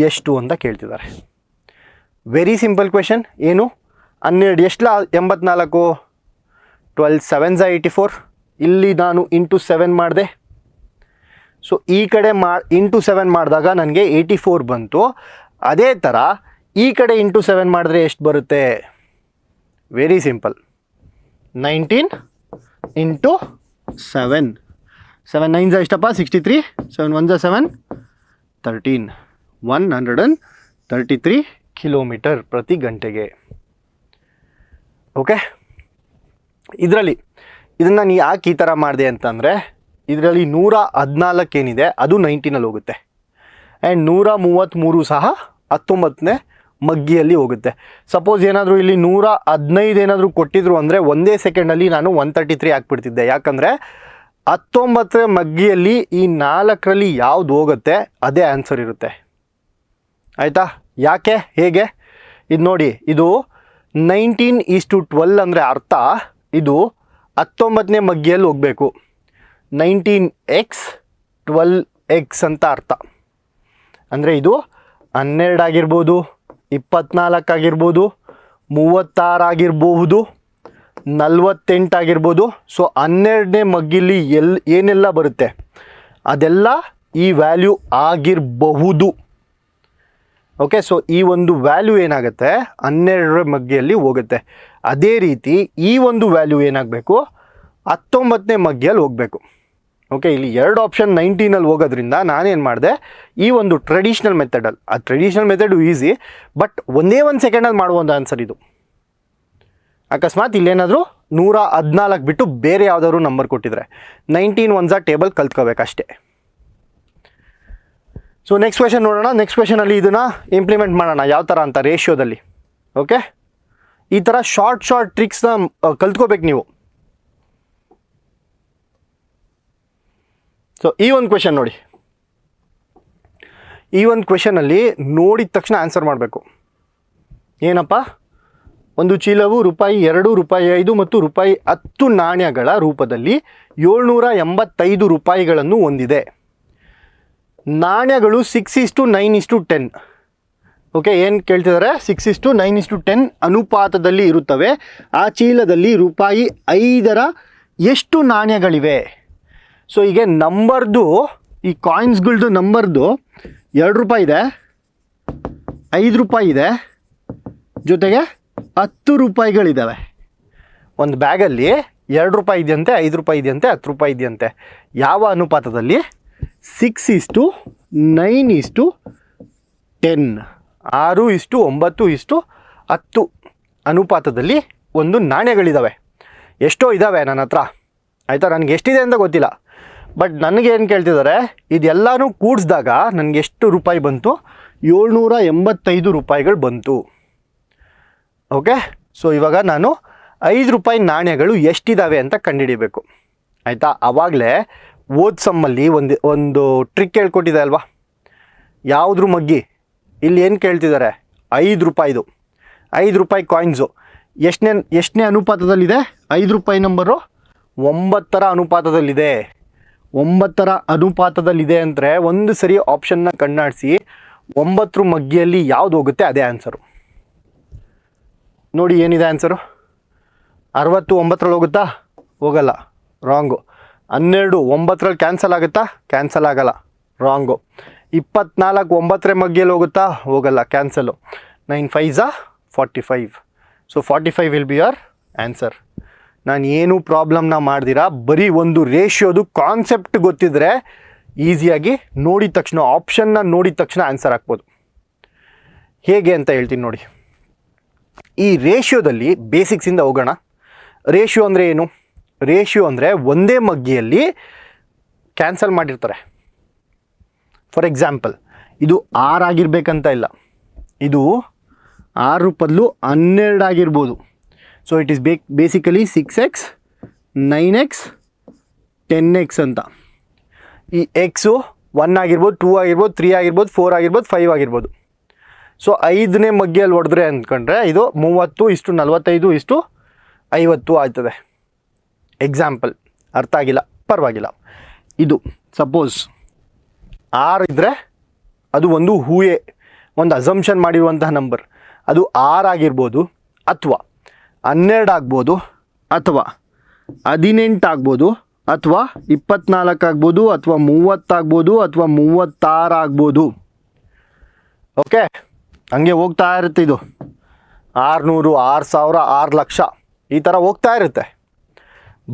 ಎಷ್ಟು ಅಂತ ಕೇಳ್ತಿದ್ದಾರೆ. Very simple question. ಏನು 12 ಎಷ್ಟಲ 84, 12 7s 84. ಇಲ್ಲಿ ನಾನು ಇಂಟು 7 ಮಾಡಿದೆ. ಸೊ ಈ ಕಡೆ ಇಂಟು 7 ಮಾಡಿದಾಗ ನನಗೆ 84 ಬಂತು. ಅದೇ ಥರ ಈ ಕಡೆ ಇಂಟು 7 ಮಾಡಿದ್ರೆ ಎಷ್ಟು ಬರುತ್ತೆ? Very simple, 19 into 7. 7 9 ಎಷ್ಟಪ್ಪ? 63. 7 1 7 13. 133 ಕಿಲೋಮೀಟರ್ ಪ್ರತಿ ಗಂಟೆಗೆ. ಓಕೆ, ಇದನ್ನು ನೀ ಯಾಕೆ ಈ ಥರ ಮಾಡಿದೆ ಅಂತಂದರೆ, ಇದರಲ್ಲಿ 114 ಏನಿದೆ ಅದು 19ಅಲ್ಲಿ ಹೋಗುತ್ತೆ, ಆ್ಯಂಡ್ 133 ಸಹ 19ನೇ ಮಗ್ಗಿಯಲ್ಲಿ ಹೋಗುತ್ತೆ. ಸಪೋಸ್ ಏನಾದರೂ ಇಲ್ಲಿ 115 ಏನಾದರೂ ಕೊಟ್ಟಿದ್ರು ಅಂದರೆ ಒಂದೇ ಸೆಕೆಂಡಲ್ಲಿ ನಾನು 133 ಹಾಕ್ಬಿಡ್ತಿದ್ದೆ. ಯಾಕಂದರೆ 19ರ ಮಗ್ಗಿಯಲ್ಲಿ ಈ 4ರಲ್ಲಿ ಯಾವುದು ಹೋಗುತ್ತೆ ಅದೇ ಆನ್ಸರ್ ಇರುತ್ತೆ. ಆಯಿತಾ? ಯಾಕೆ, ಹೇಗೆ? ಇದು ನೋಡಿ, ಇದು 19:12 ಅಂದರೆ ಅರ್ಥ ಇದು 19ನೇ ಮಗ್ಗಿಯಲ್ಲಿ ಹೋಗಬೇಕು. 19x 12x ಅಂತ ಅರ್ಥ. ಅಂದರೆ ಇದು 12 ಆಗಿರ್ಬೋದು, 24 ಆಗಿರ್ಬೋದು, 36 ಆಗಿರಬಹುದು, 48 ಆಗಿರ್ಬೋದು. ಸೊ 12ನೇ ಮಗ್ಗಿಲಿ ಏನೆಲ್ಲ ಬರುತ್ತೆ ಅದೆಲ್ಲ ಈ ವ್ಯಾಲ್ಯೂ ಆಗಿರಬಹುದು. ಓಕೆ, ಸೊ ಈ ಒಂದು ವ್ಯಾಲ್ಯೂ ಏನಾಗುತ್ತೆ 12ರ ಮಗ್ಗಿಯಲ್ಲಿ ಹೋಗುತ್ತೆ. ಅದೇ ರೀತಿ ಈ ಒಂದು ವ್ಯಾಲ್ಯೂ ಏನಾಗಬೇಕು 19ನೇ ಮಗ್ಗಿಯಲ್ಲಿ ಹೋಗಬೇಕು. ಓಕೆ, ಇಲ್ಲಿ 2 ಆಪ್ಷನ್ 19ಅಲ್ಲಿ ಹೋಗೋದ್ರಿಂದ ನಾನೇನು ಮಾಡಿದೆ, ಈ ಒಂದು ಟ್ರೆಡಿಷ್ನಲ್ ಮೆಥಡಲ್ಲಿ, ಆ ಟ್ರೆಡಿಷ್ನಲ್ ಮೆಥಡು ಈಸಿ, ಬಟ್ ಒಂದೇ ಒಂದು ಸೆಕೆಂಡಲ್ಲಿ ಮಾಡುವಂಥ ಆನ್ಸರ್ ಇದು. ಅಕಸ್ಮಾತ್ ಇಲ್ಲೇನಾದರೂ 114 ಬಿಟ್ಟು ಬೇರೆ ಯಾವುದಾದ್ರು ನಂಬರ್ ಕೊಟ್ಟಿದ್ರೆ 19 1 ಟೇಬಲ್ ಕಲ್ತ್ಕೋಬೇಕಷ್ಟೇ. ಸೊ ನೆಕ್ಸ್ಟ್ ಕ್ವೆಶನ್ ನೋಡೋಣ. ನೆಕ್ಸ್ಟ್ ಕ್ವೆಶನಲ್ಲಿ ಇದನ್ನು ಇಂಪ್ಲಿಮೆಂಟ್ ಮಾಡೋಣ ಯಾವ ಥರ ಅಂತ ರೇಷಿಯೋದಲ್ಲಿ. ಓಕೆ, ಈ ಥರ ಶಾರ್ಟ್ ಟ್ರಿಕ್ಸ್ನ ಕಲ್ತ್ಕೋಬೇಕು ನೀವು. ಸೊ ಈ ಒಂದು ಕ್ವೆಶನ್ ನೋಡಿ, ಈ ಒಂದು ಕ್ವೆಶನಲ್ಲಿ ನೋಡಿದ ತಕ್ಷಣ ಆನ್ಸರ್ ಮಾಡಬೇಕು. ಏನಪ್ಪ, ಒಂದು ಚೀಲವು ರೂಪಾಯಿ 2, ರೂಪಾಯಿ 5 ಮತ್ತು ರೂಪಾಯಿ 10 ನಾಣ್ಯಗಳ ರೂಪದಲ್ಲಿ 785 ರೂಪಾಯಿಗಳನ್ನು ಹೊಂದಿದೆ. ನಾಣ್ಯಗಳು 6:9:10. ಓಕೆ, ಏನು ಕೇಳ್ತಿದ್ದಾರೆ? 6:9:10 ಅನುಪಾತದಲ್ಲಿ ಇರುತ್ತವೆ. ಆ ಚೀಲದಲ್ಲಿ ರೂಪಾಯಿ 5ರ ಎಷ್ಟು ನಾಣ್ಯಗಳಿವೆ? ಸೊ ಈಗ ನಂಬರ್ದು, ಈ ಕಾಯಿನ್ಸ್ಗಳದ್ದು ನಂಬರ್ದು 2 ರೂಪಾಯಿ ಇದೆ, 5 ರೂಪಾಯಿ ಇದೆ, ಜೊತೆಗೆ 10 ರೂಪಾಯಿಗಳಿದ್ದಾವೆ. ಒಂದು ಬ್ಯಾಗಲ್ಲಿ 2 ರೂಪಾಯಿ ಇದೆಯಂತೆ, 5 ರೂಪಾಯಿ ಇದೆಯಂತೆ, 10 ರೂಪಾಯಿ ಇದೆಯಂತೆ. ಯಾವ ಅನುಪಾತದಲ್ಲಿ? 6:9:10. 6:9:10 ಅನುಪಾತದಲ್ಲಿ ಒಂದು ನಾಣ್ಯಗಳಿದ್ದಾವೆ. ಎಷ್ಟೋ ಇದ್ದಾವೆ ನನ್ನ ಹತ್ರ, ಆಯಿತಾ? ನನಗೆ ಎಷ್ಟಿದೆ ಅಂತ ಗೊತ್ತಿಲ್ಲ, ಬಟ್ ನನಗೇನು ಕೇಳ್ತಿದ್ದಾರೆ, ಇದೆಲ್ಲನೂ ಕೂಡಿಸಿದಾಗ ನನಗೆ ಎಷ್ಟು ರೂಪಾಯಿ ಬಂತು? 785 ರೂಪಾಯಿಗಳು ಬಂತು. ಓಕೆ, ಸೊ ಇವಾಗ ನಾನು 5 ರೂಪಾಯಿ ನಾಣ್ಯಗಳು ಎಷ್ಟಿದ್ದಾವೆ ಅಂತ ಕಂಡುಹಿಡಿಬೇಕು. ಆಯಿತಾ? ಆವಾಗಲೇ ಓದ್ ಸಮ್ಮಲ್ಲಿ ಒಂದು ಟ್ರಿಕ್ ಹೇಳ್ಕೊಟ್ಟಿದೆ ಅಲ್ವಾ? ಯಾವುದ್ರ ಮಗ್ಗಿ? ಇಲ್ಲಿ ಏನು ಕೇಳ್ತಿದ್ದಾರೆ? 5 ರೂಪಾಯಿದು, 5 ರೂಪಾಯಿ ಕಾಯಿನ್ಸು ಎಷ್ಟನೇ ಅನುಪಾತದಲ್ಲಿದೆ? 5 ರೂಪಾಯಿ ನಂಬರು 9ರ ಅನುಪಾತದಲ್ಲಿದೆ. 9ರ ಅನುಪಾತದಲ್ಲಿದೆ ಅಂದರೆ ಒಂದು ಸರಿ ಆಪ್ಷನ್ನ ಕಣ್ಣಾಡಿಸಿ 9ರ ಮಗ್ಗಿಯಲ್ಲಿ ಯಾವುದು ಹೋಗುತ್ತೆ ಅದೇ ಆನ್ಸರು. ನೋಡಿ ಏನಿದೆ ಆನ್ಸರು? 60 9ರಲ್ಲಿ ಹೋಗುತ್ತಾ? ಹೋಗಲ್ಲ, ರಾಂಗು. 12 9ರಲ್ಲಿ ಕ್ಯಾನ್ಸಲ್ ಆಗುತ್ತಾ? ಕ್ಯಾನ್ಸಲ್ ಆಗಲ್ಲ, ರಾಂಗು. 24 9ರ ಮಗ್ಗಿಯಲ್ಲಿ ಹೋಗುತ್ತಾ? ಹೋಗಲ್ಲ, cancel. 9 5 45. So 45 will be your answer. ನಾನು ಏನೂ ಪ್ರಾಬ್ಲಮ್ನ ಮಾಡ್ದಿರಾ, ಬರೀ ಒಂದು ರೇಷಿಯೋದು ಕಾನ್ಸೆಪ್ಟ್ ಗೊತ್ತಿದ್ರೆ ಈಸಿಯಾಗಿ ನೋಡಿದ ತಕ್ಷಣ, ಆಪ್ಷನ್ನ ನೋಡಿದ ತಕ್ಷಣ ಆನ್ಸರ್ ಹಾಕ್ಬೋದು. ಹೇಗೆ ಅಂತ ಹೇಳ್ತೀನಿ ನೋಡಿ. ಈ ರೇಷಿಯೋದಲ್ಲಿ ಬೇಸಿಕ್ಸಿಂದ ಹೋಗೋಣ. ರೇಷಿಯೋ ಅಂದರೆ ಏನು? ರೇಷಿಯೋ ಅಂದರೆ ಒಂದೇ ಮಗ್ಗಿಯಲ್ಲಿ ಕ್ಯಾನ್ಸಲ್ ಮಾಡಿರ್ತಾರೆ. ಫಾರ್ ಎಕ್ಸಾಂಪಲ್, ಇದು 6 ಆಗಿರಬೇಕಂತ ಇಲ್ಲ, ಇದು 6 ಬದಲು 12 ಆಗಿರ್ಬೋದು. So it is basically 6x 9x 10x ಅಂತ. ಈ ಎಕ್ಸು 1 ಆಗಿರ್ಬೋದು, 2 ಆಗಿರ್ಬೋದು, 3 ಆಗಿರ್ಬೋದು, 4 ಆಗಿರ್ಬೋದು, 5 ಆಗಿರ್ಬೋದು. ಸೊ 5ನೇ ಮಗ್ಗಿಯಲ್ಲಿ ಹೊಡೆದ್ರೆ ಅಂದ್ಕೊಂಡ್ರೆ ಇದು 30:45:50 ಆಗ್ತದೆ. ಎಕ್ಸಾಂಪಲ್, ಅರ್ಥ ಆಗಿಲ್ಲ ಪರವಾಗಿಲ್ಲ. ಇದು ಸಪೋಸ್ 6 ಇದ್ದರೆ ಅದು ಒಂದು ಹೂಯೆ, ಒಂದು ಅಸಂಪ್ಷನ್ ಮಾಡಿರುವಂತಹ ನಂಬರ್. ಅದು 6 ಆಗಿರ್ಬೋದು, ಅಥವಾ 12 ಆಗ್ಬೋದು, ಅಥವಾ 18 ಆಗ್ಬೋದು, ಅಥವಾ 24 ಆಗ್ಬೋದು ಅಥವಾ 30 ಆಗ್ಬೋದು ಅಥವಾ 36 ಆಗ್ಬೋದು. ಓಕೆ, ಹಂಗೆ ಹೋಗ್ತಾ ಇರುತ್ತೆ. ಇದು 600, 6000, 6 ಲಕ್ಷ ಈ ಥರ ಹೋಗ್ತಾ ಇರುತ್ತೆ.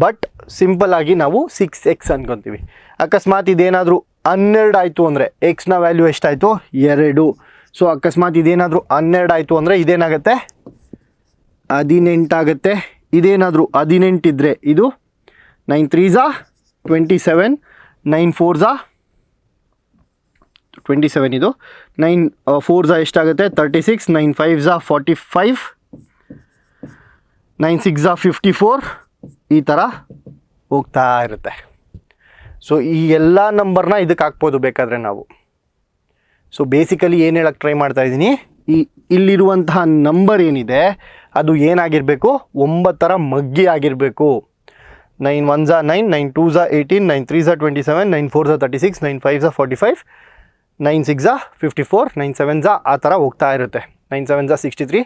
ಬಟ್ ಸಿಂಪಲ್ಲಾಗಿ ನಾವು 6x ಅನ್ಕೊತೀವಿ. ಅಕಸ್ಮಾತ್ ಇದೇನಾದರೂ 12 ಆಯಿತು ಅಂದರೆ ಎಕ್ಸ್ನ ವ್ಯಾಲ್ಯೂ ಎಷ್ಟಾಯಿತು? 2. ಸೊ ಅಕಸ್ಮಾತ್ ಇದೇನಾದರೂ 12 ಆಯಿತು ಅಂದರೆ ಇದೇನಾಗುತ್ತೆ? 18 ಆಗುತ್ತೆ. ಇದೇನಾದರೂ 18 ಇದ್ದರೆ ಇದು 9 3s 27, 9 4s 27, ಇದು 9 4s ಎಷ್ಟಾಗುತ್ತೆ? 36, 9 5s 45, 9 6s 54 ಈ ಥರ ಹೋಗ್ತಾ ಇರುತ್ತೆ. ಸೊ ಈ ಎಲ್ಲ ನಂಬರ್ನ ಇದಕ್ಕೆ ಹಾಕ್ಬೋದು ಬೇಕಾದರೆ ನಾವು. ಸೊ ಬೇಸಿಕಲಿ ಏನು ಹೇಳಕ್ಕೆ ಟ್ರೈ ಮಾಡ್ತಾ ಇದ್ದೀನಿ, ಇಲ್ಲಿರುವಂತಹ ನಂಬರ್ ಏನಿದೆ ಅದು ಏನಾಗಿರಬೇಕು? 9ರ ಮಗ್ಗಿ ಆಗಿರಬೇಕು. 9 1s 9, 9 2s 18, 9 3s 27, 9 4s 36, 9 5s 45, 9 6s 54, 9 7s ಆ ಥರ ಹೋಗ್ತಾ ಇರುತ್ತೆ. 9 7s 63,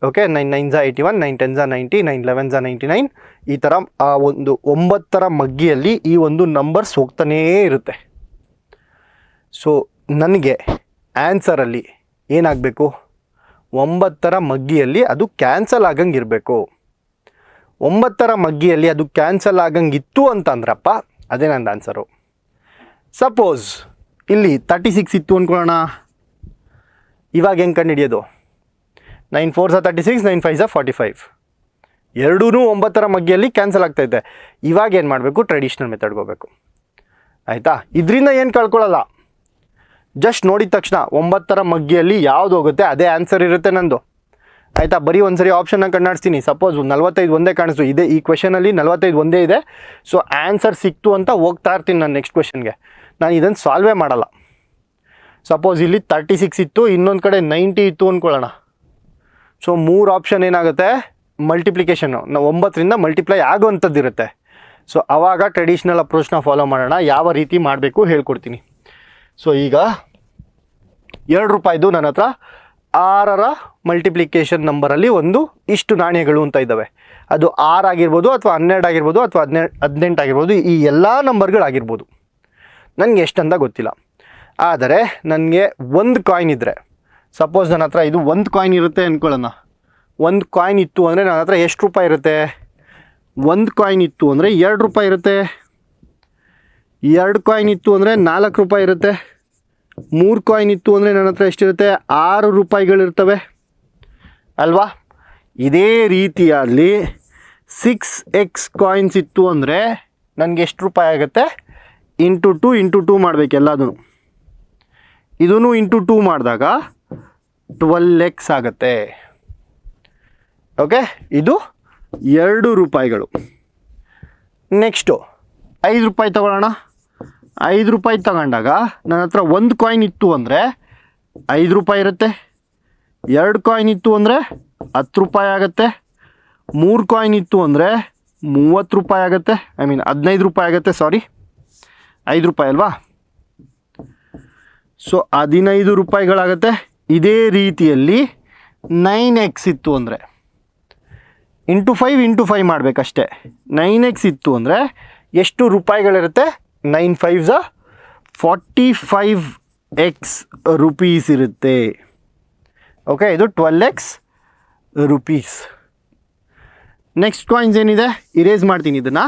okay, 9 9s 81, 9 10s 90, 9 11s 99 ಈ ಥರ ಆ ಒಂದು 9ರ ಮಗ್ಗಿಯಲ್ಲಿ ಈ ಒಂದು ನಂಬರ್ಸ್ ಹೋಗ್ತಾನೇ ಇರುತ್ತೆ. ಸೊ ನನಗೆ ಆನ್ಸರಲ್ಲಿ ಏನಾಗಬೇಕು? 9ರ ಮಗ್ಗಿಯಲ್ಲಿ ಅದು ಕ್ಯಾನ್ಸಲ್ ಆಗಂಗೆ ಇರಬೇಕು. 9ರ ಮಗ್ಗಿಯಲ್ಲಿ ಅದು ಕ್ಯಾನ್ಸಲ್ ಆಗಂಗಿತ್ತು ಅಂತಂದ್ರಪ್ಪ, ಅದೇ ನನ್ನ ಆನ್ಸರು. ಸಪೋಸ್ ಇಲ್ಲಿ 36 ಇತ್ತು ಅಂದ್ಕೊಳ್ಳೋಣ. ಇವಾಗ ಹೆಂಗೆ ಕಂಡುಹಿಡಿಯೋದು? 9 4s 36, 9 5s 45 ಎರಡೂ 9ರ ಮಗ್ಗಿಯಲ್ಲಿ ಕ್ಯಾನ್ಸಲ್ ಆಗ್ತೈತೆ. ಇವಾಗ ಏನು ಮಾಡಬೇಕು? ಟ್ರೆಡಿಷ್ನಲ್ ಮೆಥಡ್ಗೆ ಹೋಗಬೇಕು. ಆಯಿತಾ? ಇದರಿಂದ ಏನು ಕಳ್ಕೊಳ್ಳಲ್ಲ. ಜಸ್ಟ್ ನೋಡಿದ ತಕ್ಷಣ 9ರ ಮಗ್ಗಿಯಲ್ಲಿ ಯಾವುದು ಹೋಗುತ್ತೆ ಅದೇ ಆನ್ಸರ್ ಇರುತ್ತೆ ನಂದು. ಆಯಿತಾ? ಬರೀ ಒಂದು ಸರಿ ಆಪ್ಷನ್ನ ಕಣ್ಣಾಡಿಸ್ತೀನಿ. ಸಪೋಸ್ 45 ಒಂದೇ ಕಾಣಿಸ್ತು ಇದೆ, ಈ ಕ್ವೆಶನಲ್ಲಿ 45 ಒಂದೇ ಇದೆ. ಸೊ ಆನ್ಸರ್ ಸಿಕ್ತು ಅಂತ ಹೋಗ್ತಾ ಇರ್ತೀನಿ ನಾನು ನೆಕ್ಸ್ಟ್ ಕ್ವೆಶನ್ಗೆ. ನಾನು ಇದನ್ನು ಸಾಲ್ವೇ ಮಾಡಲ್ಲ. ಸಪೋಸ್ ಇಲ್ಲಿ 36 ಇತ್ತು, ಇನ್ನೊಂದು ಕಡೆ 90 ಇತ್ತು ಅಂದ್ಕೊಳ್ಳೋಣ. ಸೊ 3 ಆಪ್ಷನ್ ಏನಾಗುತ್ತೆ? ಮಲ್ಟಿಪ್ಲಿಕೇಶನ್ನು, ನಾವು 9ರಿಂದ ಮಲ್ಟಿಪ್ಲೈ ಆಗೋವಂಥದ್ದಿರುತ್ತೆ. ಸೊ ಆವಾಗ ಟ್ರೆಡಿಷ್ನಲ್ ಅಪ್ರೋಚ್ನ ಫಾಲೋ ಮಾಡೋಣ. ಯಾವ ರೀತಿ ಮಾಡಬೇಕು ಹೇಳ್ಕೊಡ್ತೀನಿ. ಸೊ ಈಗ 2 ರೂಪಾಯಿದು ನನ್ನ ಹತ್ರ 6ರ ಮಲ್ಟಿಪ್ಲಿಕೇಶನ್ ನಂಬರಲ್ಲಿ ಒಂದು ಇಷ್ಟು ನಾಣ್ಯಗಳು ಅಂತ ಇದ್ದಾವೆ. ಅದು 6 ಆಗಿರ್ಬೋದು ಅಥವಾ 12 ಆಗಿರ್ಬೋದು ಅಥವಾ 18 ಆಗಿರ್ಬೋದು, ಈ ಎಲ್ಲ ನಂಬರ್ಗಳಾಗಿರ್ಬೋದು. ನನಗೆ ಎಷ್ಟಂತ ಗೊತ್ತಿಲ್ಲ. ಆದರೆ ನನಗೆ ಒಂದು ಕಾಯಿನ್ ಇದ್ದರೆ, ಸಪೋಸ್ ನನ್ನ ಹತ್ರ ಇದು ಒಂದು ಕಾಯಿನ್ ಇರುತ್ತೆ ಅಂದ್ಕೊಳ್ಳೋಣ. ಒಂದು ಕಾಯಿನ್ ಇತ್ತು ಅಂದರೆ ನನ್ನ ಹತ್ರ ಎಷ್ಟು ರೂಪಾಯಿ ಇರುತ್ತೆ? ಒಂದು ಕಾಯಿನ್ ಇತ್ತು ಅಂದರೆ 2 ರೂಪಾಯಿ ಇರುತ್ತೆ. 2 ಕಾಯಿನ್ ಇತ್ತು ಅಂದರೆ 4 ರೂಪಾಯಿ ಇರುತ್ತೆ. 3 ಕಾಯಿನ್ ಇತ್ತು ಅಂದರೆ ನನ್ನ ಹತ್ರ ಎಷ್ಟಿರುತ್ತೆ? 6 ರೂಪಾಯಿಗಳಿರ್ತವೆ ಅಲ್ವಾ? ಇದೇ ರೀತಿಯಲ್ಲಿ 6x ಕಾಯಿನ್ಸ್ ಇತ್ತು ಅಂದರೆ ನನಗೆ ಎಷ್ಟು ರೂಪಾಯಿ ಆಗುತ್ತೆ? ಇಂಟು 2 ಮಾಡಬೇಕು ಎಲ್ಲದೂ. ಇದೂ ಇಂಟು 2 ಮಾಡಿದಾಗ 12x ಆಗುತ್ತೆ. ಓಕೆ, ಇದು 2 ರೂಪಾಯಿಗಳು. ನೆಕ್ಸ್ಟು 5 ರೂಪಾಯಿ ತಗೊಳ್ಳೋಣ. 5 ರೂಪಾಯಿ ತಗೊಂಡಾಗ ನನ್ನ ಹತ್ರ ಒಂದು ಕಾಯಿನ್ ಇತ್ತು ಅಂದರೆ 5 ರೂಪಾಯಿ ಇರುತ್ತೆ. 2 ಕಾಯಿನ್ ಇತ್ತು ಅಂದರೆ 10 ರೂಪಾಯಿ ಆಗುತ್ತೆ. 3 ಕಾಯಿನ್ ಇತ್ತು ಅಂದರೆ 30 ರೂಪಾಯಿ ಆಗುತ್ತೆ. 15 ರೂಪಾಯಿ ಆಗುತ್ತೆ. 5 ರೂಪಾಯಿ ಅಲ್ವಾ? ಸೊ 15 ರೂಪಾಯಿಗಳಾಗುತ್ತೆ. ಇದೇ ರೀತಿಯಲ್ಲಿ 9x ಇತ್ತು ಅಂದರೆ ಇಂಟು 5 ಮಾಡಬೇಕಷ್ಟೆ. 9x ಇತ್ತು ಅಂದರೆ ಎಷ್ಟು ರೂಪಾಯಿಗಳಿರುತ್ತೆ? 9 5s 45x ರುಪೀಸ್ ಇರುತ್ತೆ. ಓಕೆ, ಇದು 12x ರುಪೀಸ್. ನೆಕ್ಸ್ಟ್ ಕಾಯಿನ್ಸ್ ಏನಿದೆ ಇರೇಸ್ ಮಾಡ್ತೀನಿ ಇದನ್ನು.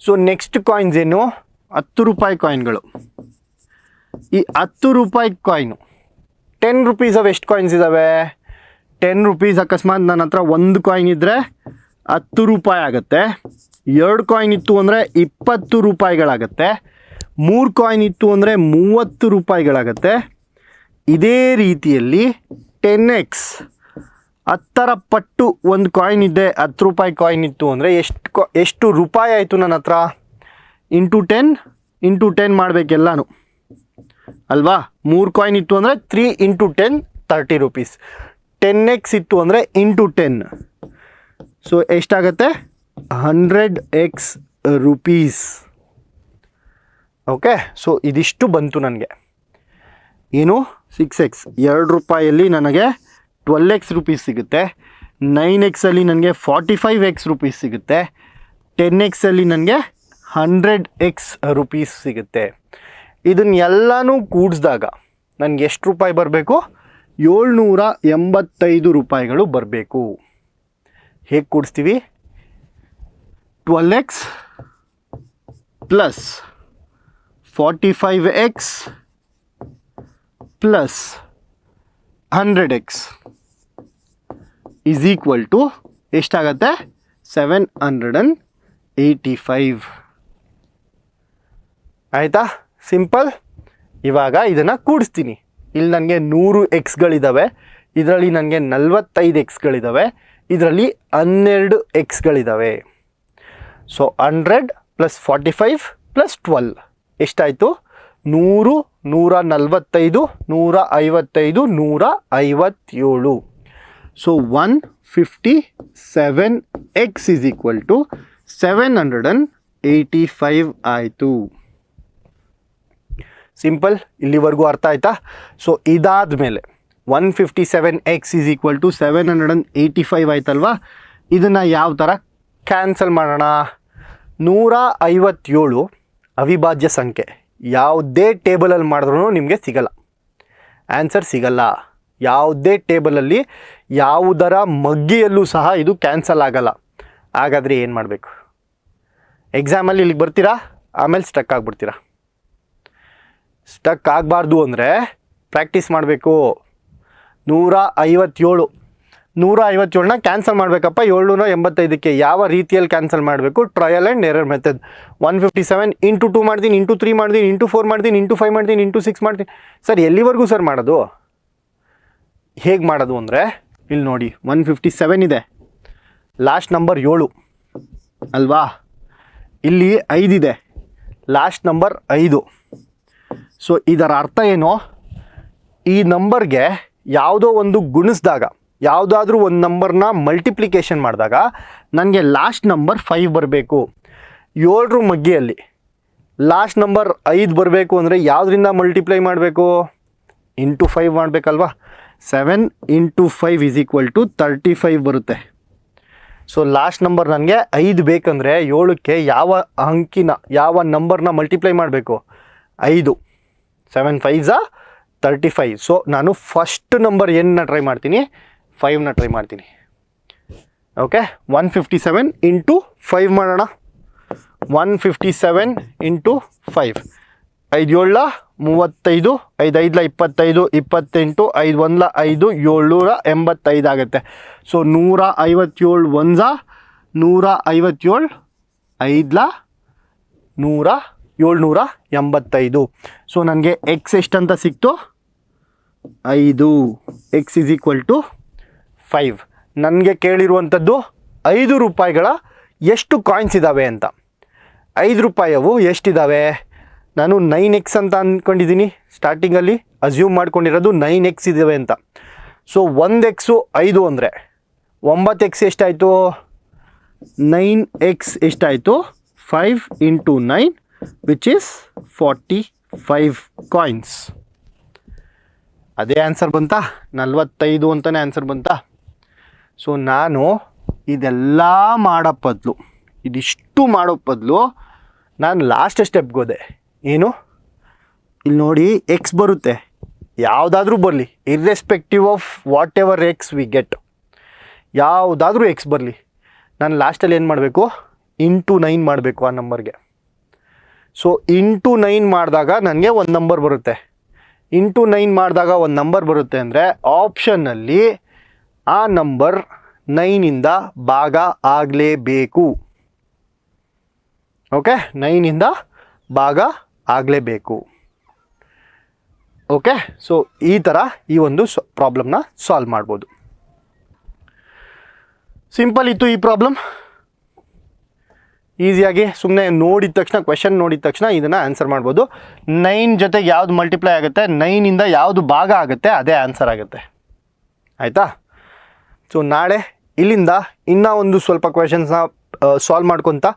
ಸೊ ನೆಕ್ಸ್ಟ್ ಕಾಯಿನ್ಸ್ ಏನು? 10 ರೂಪಾಯಿ ಕಾಯಿನ್ಗಳು. ಈ 10 ರೂಪಾಯಿ ಕಾಯಿನು 10 ರುಪೀಸ್ ಅವು ಎಷ್ಟು ಕಾಯಿನ್ಸ್ ಇದ್ದಾವೆ? 10 ರುಪೀಸ್ ಅಕಸ್ಮಾತ್ ನನ್ನ ಹತ್ರ ಒಂದು ಕಾಯಿನ್ ಇದ್ದರೆ 10 ರೂಪಾಯಿ ಆಗುತ್ತೆ. 2 ಕಾಯಿನ್ ಇತ್ತು ಅಂದರೆ 20 ರೂಪಾಯಿಗಳಾಗುತ್ತೆ. 3 ಕಾಯಿನ್ ಇತ್ತು ಅಂದರೆ 30 ರೂಪಾಯಿಗಳಾಗುತ್ತೆ. ಇದೇ ರೀತಿಯಲ್ಲಿ 10x 10ರ ಪಟ್ಟು ಒಂದು ಕಾಯಿನ್ ಇದೆ, 10 ರೂಪಾಯಿ ಕಾಯಿನ್ ಇತ್ತು ಅಂದರೆ ಎಷ್ಟು ರೂಪಾಯಿ ಆಯಿತು ನನ್ನ ಹತ್ರ? ಇಂಟು 10 ಮಾಡಬೇಕೆಲ್ಲನೂ ಅಲ್ವಾ? 3 ಕಾಯಿನ್ ಇತ್ತು ಅಂದರೆ 3 ಇಂಟು 10 30 ರುಪೀಸ್. 10x ಇತ್ತು ಅಂದರೆ ಇಂಟು 10, ಸೊ ಎಷ್ಟಾಗುತ್ತೆ? 100x rupees. ಓಕೆ, ಸೊ ಇದಿಷ್ಟು ಬಂತು ನನಗೆ. ಏನು? 6x 2 ರೂಪಾಯಲ್ಲಿ ನನಗೆ 12x ರುಪೀಸ್ ಸಿಗುತ್ತೆ. 9xಲ್ಲಿ ನನಗೆ 45x ರೂಪೀಸ್ ಸಿಗುತ್ತೆ. 10xಲ್ಲಿ ನನಗೆ 100x ರೂಪೀಸ್ ಸಿಗುತ್ತೆ. ಇದನ್ನೆಲ್ಲನೂ ಕೂಡಿಸಿದಾಗ ನನಗೆ ಎಷ್ಟು ರೂಪಾಯಿ ಬರಬೇಕು? 785 ರೂಪಾಯಿಗಳು ಬರಬೇಕು. ಹೇಗೆ ಕೂಡಿಸ್ತೀವಿ? 12x plus 45x plus 100x is equal to ಎಷ್ಟಾಗತ್ತೆ? 785. ಆಯಿತಾ? ಸಿಂಪಲ್. ಇವಾಗ ಇದನ್ನು ಕೂಡಿಸ್ತೀನಿ. ಇಲ್ಲಿ ನನಗೆ 100 ಎಕ್ಸ್ಗಳಿದ್ದಾವೆ, ಇದರಲ್ಲಿ ನನಗೆ 45 ಎಕ್ಸ್ಗಳಿದ್ದಾವೆ, ಇದರಲ್ಲಿ 12 ಎಕ್ಸ್ಗಳಿದ್ದಾವೆ. ಸೊ 100 ಪ್ಲಸ್ 45 ಪ್ಲಸ್ 12 ಎಷ್ಟಾಯಿತು? 100, 145, 155, 157. So 157x is equal to 785 ಆಯಿತು. ಸಿಂಪಲ್. ಇಲ್ಲಿವರೆಗೂ ಅರ್ಥ ಆಯ್ತಾ? ಸೊ ಇದಾದ ಮೇಲೆ 157x ಈಸ್ ಈಕ್ವಲ್ ಟು 785 ಆಯ್ತಲ್ವಾ? ಇದನ್ನು ಯಾವ ಥರ ಕ್ಯಾನ್ಸಲ್ ಮಾಡೋಣ? 157 ಅವಿಭಾಜ್ಯ ಸಂಖ್ಯೆ. ಯಾವುದೇ ಟೇಬಲಲ್ಲಿ ಮಾಡಿದ್ರೂ ನಿಮಗೆ ಸಿಗಲ್ಲ, ಆನ್ಸರ್ ಸಿಗಲ್ಲ. ಯಾವುದೇ ಟೇಬಲಲ್ಲಿ ಯಾವುದರ ಮಗ್ಗಿಯಲ್ಲೂ ಸಹ ಇದು ಕ್ಯಾನ್ಸಲ್ ಆಗಲ್ಲ. ಹಾಗಾದರೆ ಏನು ಮಾಡಬೇಕು? ಎಕ್ಸಾಮಲ್ಲಿ ಇಲ್ಲಿಗೆ ಬರ್ತೀರಾ, ಆಮೇಲೆ ಸ್ಟಕ್ ಆಗಿಬಿಡ್ತೀರಾ. ಸ್ಟಕ್ ಆಗಬಾರ್ದು ಅಂದರೆ ಪ್ರಾಕ್ಟೀಸ್ ಮಾಡಬೇಕು. 157ನ ಕ್ಯಾನ್ಸಲ್ ಮಾಡಬೇಕಪ್ಪ 785ಕ್ಕೆ. ಯಾವ ರೀತಿಯಲ್ಲಿ ಕ್ಯಾನ್ಸಲ್ ಮಾಡಬೇಕು? Trial and error method. 157 into 2 ಮಾಡ್ತೀನಿ, ಇಂಟು 3 ಮಾಡ್ತೀನಿ, ಇಂಟು 4 ಮಾಡ್ತೀನಿ, ಇಂಟು 5 ಮಾಡ್ತೀನಿ, ಇಂಟು 6 ಮಾಡ್ತೀನಿ. ಸರ್ ಎಲ್ಲಿವರೆಗೂ ಸರ್ ಮಾಡೋದು? ಹೇಗೆ ಮಾಡೋದು ಅಂದರೆ ಇಲ್ಲಿ ನೋಡಿ, 157 ಇದೆ, ಲಾಸ್ಟ್ ನಂಬರ್ 7 ಅಲ್ವಾ? ಇಲ್ಲಿ 5 ಇದೆ, ಲಾಸ್ಟ್ ನಂಬರ್ 5. ಸೊ ಇದರ ಅರ್ಥ ಏನು? ಈ ನಂಬರ್ಗೆ ಯಾವುದೋ ಒಂದು ಗುಣಿಸಿದಾಗ, ಯಾವುದಾದ್ರೂ ಒಂದು ನಂಬರ್ನ ಮಲ್ಟಿಪ್ಲಿಕೇಶನ್ ಮಾಡಿದಾಗ ನನಗೆ ಲಾಸ್ಟ್ ನಂಬರ್ 5 ಬರಬೇಕು. 7ರ ಮಗ್ಗಿಯಲ್ಲಿ ಲಾಸ್ಟ್ ನಂಬರ್ 5 ಬರಬೇಕು ಅಂದರೆ ಯಾವುದರಿಂದ ಮಲ್ಟಿಪ್ಲೈ ಮಾಡಬೇಕು? ಇಂಟು 5 ಮಾಡಬೇಕಲ್ವಾ? 7 ಇಂಟು 5 ಈಸ್ ಈಕ್ವಲ್ ಟು 35 ಬರುತ್ತೆ. ಸೊ ಲಾಸ್ಟ್ ನಂಬರ್ ನನಗೆ 5 ಬೇಕಂದರೆ 7ಕ್ಕೆ ಯಾವ ಅಂಕಿನ, ಯಾವ ನಂಬರ್ನ ಮಲ್ಟಿಪ್ಲೈ ಮಾಡಬೇಕು? 5. 7 5s 35. ಸೊ ನಾನು ಫಸ್ಟ್ ನಂಬರ್ ಏನನ್ನ ಟ್ರೈ ಮಾಡ್ತೀನಿ? 5ನ ಟ್ರೈ ಮಾಡ್ತೀನಿ. ಓಕೆ, 157 ಇಂಟು 5 ಮಾಡೋಣ. 157 ಇಂಟು 5. 5 7 35, 5 5 25, 28, 5 1 5, 785 ಆಗುತ್ತೆ. ಸೊ 157 1 157, 5 785. ಸೊ ನನಗೆ ಎಕ್ಸ್ ಎಷ್ಟಂತ ಸಿಕ್ತು? 5. X is equal to 5. ನನಗೆ ಕೇಳಿರುವಂಥದ್ದು 5 ರೂಪಾಯಿಗಳ ಎಷ್ಟು ಕಾಯಿನ್ಸ್ ಇದ್ದಾವೆ ಅಂತ. 5 ರೂಪಾಯವು ಎಷ್ಟಿದ್ದಾವೆ? ನಾನು 9x ಅಂತ ಅಂದ್ಕೊಂಡಿದ್ದೀನಿ. ಸ್ಟಾರ್ಟಿಂಗಲ್ಲಿ ಅಸ್ಯೂಮ್ ಮಾಡ್ಕೊಂಡಿರೋದು 9x ಇದ್ದಾವೆ ಅಂತ. ಸೊ 1x 5 ಅಂದರೆ 9x ಎಷ್ಟಾಯಿತು? 9x ಎಷ್ಟಾಯಿತು? 5 ಇಂಟು 9 ವಿಚ್ ಈಸ್ 45 ಕಾಯಿನ್ಸ್. ಅದೇ ಆನ್ಸರ್ ಬಂತಾ? 45 ಅಂತಲೇ ಆನ್ಸರ್ ಬಂತಾ? ಸೊ ನಾನು ಇದೆಲ್ಲ ಮಾಡೋ ಬದಲು, ಇದಿಷ್ಟು ಮಾಡೋ ಬದಲು ನಾನು ಲಾಸ್ಟ್ ಸ್ಟೆಪ್ಗೆ ಹೋದೆ. ಏನು? ಇಲ್ಲಿ ನೋಡಿ, ಎಕ್ಸ್ ಬರುತ್ತೆ, ಯಾವುದಾದ್ರೂ ಬರಲಿ, irrespective of what ever X we get, ಯಾವುದಾದ್ರೂ ಎಕ್ಸ್ ಬರಲಿ, ನಾನು ಲಾಸ್ಟಲ್ಲಿ ಏನು ಮಾಡಬೇಕು? ಇಂಟು 9 ಮಾಡಬೇಕು ಆ ನಂಬರ್ಗೆ. ಸೊ ಇಂಟು 9 ಮಾಡಿದಾಗ ನನಗೆ ಒಂದು ನಂಬರ್ ಬರುತ್ತೆ. ಇಂಟು 9 ಮಾಡಿದಾಗ ಒಂದು ನಂಬರ್ ಬರುತ್ತೆ ಅಂದರೆ ಆಪ್ಷನ್ನಲ್ಲಿ ಆ ನಂಬರ್ 9ಇಂದ ಭಾಗ ಆಗಲೇಬೇಕು. ಓಕೆ, 9ಇಂದ ಭಾಗ ಆಗಲೇಬೇಕು. ಓಕೆ, ಸೊ ಈ ಥರ ಈ ಒಂದು ಪ್ರಾಬ್ಲಮ್ನ ಸಾಲ್ವ್ ಮಾಡ್ಬೋದು. ಸಿಂಪಲ್ ಇತ್ತು ಈ ಪ್ರಾಬ್ಲಮ್. ಈಸಿಯಾಗಿ ಸುಮ್ಮನೆ ನೋಡಿದ ತಕ್ಷಣ, ಕ್ವೆಶನ್ ನೋಡಿದ ತಕ್ಷಣ ಇದನ್ನು ಆನ್ಸರ್ ಮಾಡ್ಬೋದು. 9 ಜೊತೆಗೆ ಯಾವುದು ಮಲ್ಟಿಪ್ಲೈ ಆಗುತ್ತೆ, 9ಇಂದ ಯಾವುದು ಭಾಗ ಆಗುತ್ತೆ, ಅದೇ ಆನ್ಸರ್ ಆಗುತ್ತೆ. ಆಯಿತಾ? ಸೊ ನಾಳೆ ಇಲ್ಲಿಂದ ಇನ್ನೂ ಒಂದು ಸ್ವಲ್ಪ ಕ್ವೆಶನ್ಸ್ನ ಸಾಲ್ವ್ ಮಾಡ್ಕೊತ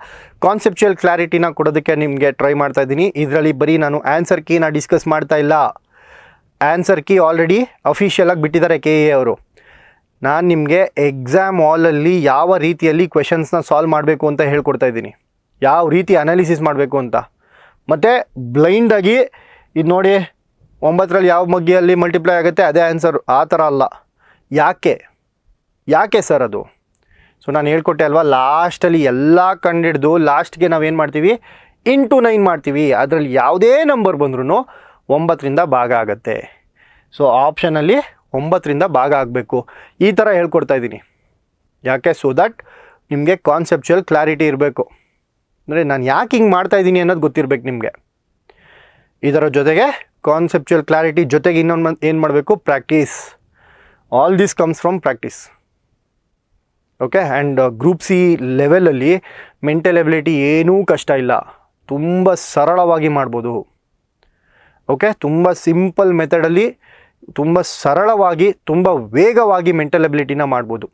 ಕಾನ್ಸೆಪ್ಚುಯಲ್ ಕ್ಲಾರಿಟಿನ ಕೊಡೋದಕ್ಕೆ ನಿಮಗೆ ಟ್ರೈ ಮಾಡ್ತಾ ಇದ್ದೀನಿ. ಇದರಲ್ಲಿ ಬರೀ ನಾನು ಆನ್ಸರ್ ಕೀನ ಡಿಸ್ಕಸ್ ಮಾಡ್ತಾ ಇಲ್ಲ. ಆನ್ಸರ್ ಕೀ ಆಲ್ರೆಡಿ ಅಫಿಷಿಯಲಾಗಿ ಬಿಟ್ಟಿದ್ದಾರೆ KA ಅವರು. ನಾನು ನಿಮಗೆ ಎಕ್ಸಾಮ್ ಹಾಲಲ್ಲಿ ಯಾವ ರೀತಿಯಲ್ಲಿ ಕ್ವೆಶನ್ಸ್ನ ಸಾಲ್ವ್ ಮಾಡಬೇಕು ಅಂತ ಹೇಳ್ಕೊಡ್ತಾ ಇದ್ದೀನಿ, ಯಾವ ರೀತಿ ಅನಾಲಿಸಿಸ್ ಮಾಡಬೇಕು ಅಂತ. ಮತ್ತು ಬ್ಲೈಂಡಾಗಿ ಇದು ನೋಡಿ 9ರಲ್ಲಿ ಯಾವ ಮಗ್ಗಿಯಲ್ಲಿ ಮಲ್ಟಿಪ್ಲೈ ಆಗುತ್ತೆ ಅದೇ ಆನ್ಸರ್, ಆ ಥರ ಅಲ್ಲ. ಯಾಕೆ ಸರ್ ಅದು? ಸೊ ನಾನು ಹೇಳ್ಕೊಟ್ಟೆ ಅಲ್ವಾ, ಲಾಸ್ಟಲ್ಲಿ ಎಲ್ಲ ಕಂಡಿಡ್ದು ಲಾಸ್ಟ್ಗೆ ನಾವೇನು ಮಾಡ್ತೀವಿ, ಇಂಟು 9 ಮಾಡ್ತೀವಿ. ಅದರಲ್ಲಿ ಯಾವುದೇ ನಂಬರ್ ಬಂದ್ರೂ 9ರಿಂದ ಭಾಗ ಆಗುತ್ತೆ. ಸೊ ಆಪ್ಷನಲ್ಲಿ 9ರಿಂದ ಭಾಗ ಆಗಬೇಕು. ಈ ಥರ ಹೇಳ್ಕೊಡ್ತಾ ಇದ್ದೀನಿ. ಯಾಕೆ? ಸೊ ದಟ್ ನಿಮಗೆ ಕಾನ್ಸೆಪ್ಚುಯಲ್ ಕ್ಲಾರಿಟಿ ಇರಬೇಕು. ಅಂದರೆ ನಾನು ಯಾಕೆ ಹಿಂಗೆ ಮಾಡ್ತಾಯಿದ್ದೀನಿ ಅನ್ನೋದು ಗೊತ್ತಿರಬೇಕು ನಿಮಗೆ. ಇದರ ಜೊತೆಗೆ ಕಾನ್ಸೆಪ್ಚುಯಲ್ ಕ್ಲಾರಿಟಿ ಜೊತೆಗೆ ಇನ್ನೊಂದು ಏನು ಮಾಡಬೇಕು, practice. All this comes from practice. Okay. And group C ಲೆವೆಲಲ್ಲಿ ಮೆಂಟಲ್ ಎಬಿಲಿಟಿ ಏನೂ ಕಷ್ಟ ಇಲ್ಲ, ತುಂಬ ಸರಳವಾಗಿ ಮಾಡ್ಬೋದು. ಓಕೆ. ತುಂಬ ಸಿಂಪಲ್ ಮೆಥಡಲ್ಲಿ ತುಂಬ ಸರಳವಾಗಿ ತುಂಬ ವೇಗವಾಗಿ ಮೆಂಟಲ್ ಎಬಿಲಿಟಿನ ಮಾಡ್ಬೋದು.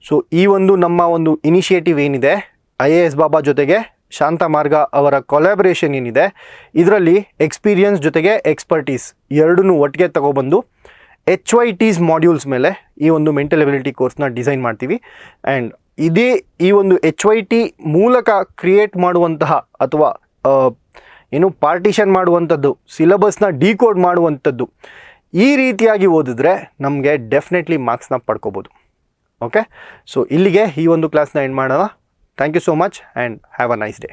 ಸೊ ಈ ಒಂದು ನಮ್ಮ ಒಂದು ಇನಿಷಿಯೇಟಿವ್ ಏನಿದೆ, IAS ಬಾಬಾ ಜೊತೆಗೆ ಶಾಂತ ಮಾರ್ಗ ಅವರ ಕೊಲಾಬ್ರೇಷನ್ ಏನಿದೆ, ಇದರಲ್ಲಿ ಎಕ್ಸ್ಪೀರಿಯನ್ಸ್ ಜೊತೆಗೆ ಎಕ್ಸ್ಪರ್ಟೀಸ್ ಎರಡನ್ನೂ ಒಟ್ಟಿಗೆ ತಗೊಬಂದು HYTs ಮಾಡ್ಯೂಲ್ಸ್ ಮೇಲೆ ಈ ಒಂದು ಮೆಂಟಲ್ ಎಬಿಲಿಟಿ ಕೋರ್ಸ್ನ ಡಿಸೈನ್ ಮಾಡ್ತೀವಿ. ಆ್ಯಂಡ್ ಈ ಒಂದು HYT ಮೂಲಕ ಕ್ರಿಯೇಟ್ ಮಾಡುವಂತಹ ಅಥವಾ ಏನು ಪಾರ್ಟಿಷನ್ ಮಾಡುವಂಥದ್ದು, ಸಿಲೆಬಸ್ನ ಡಿಕೋಡ್ ಮಾಡುವಂಥದ್ದು, ಈ ರೀತಿಯಾಗಿ ಓದಿದ್ರೆ ನಮಗೆ ಡೆಫಿನೆಟ್ಲಿ ಮಾರ್ಕ್ಸ್ನ ಪಡ್ಕೋಬೋದು. ಓಕೆ. ಸೊ ಇಲ್ಲಿಗೆ ಈ ಒಂದು ಕ್ಲಾಸ್ನ ಎಂಡ್ ಮಾಡೋಣ. Thank you so much and have a nice day.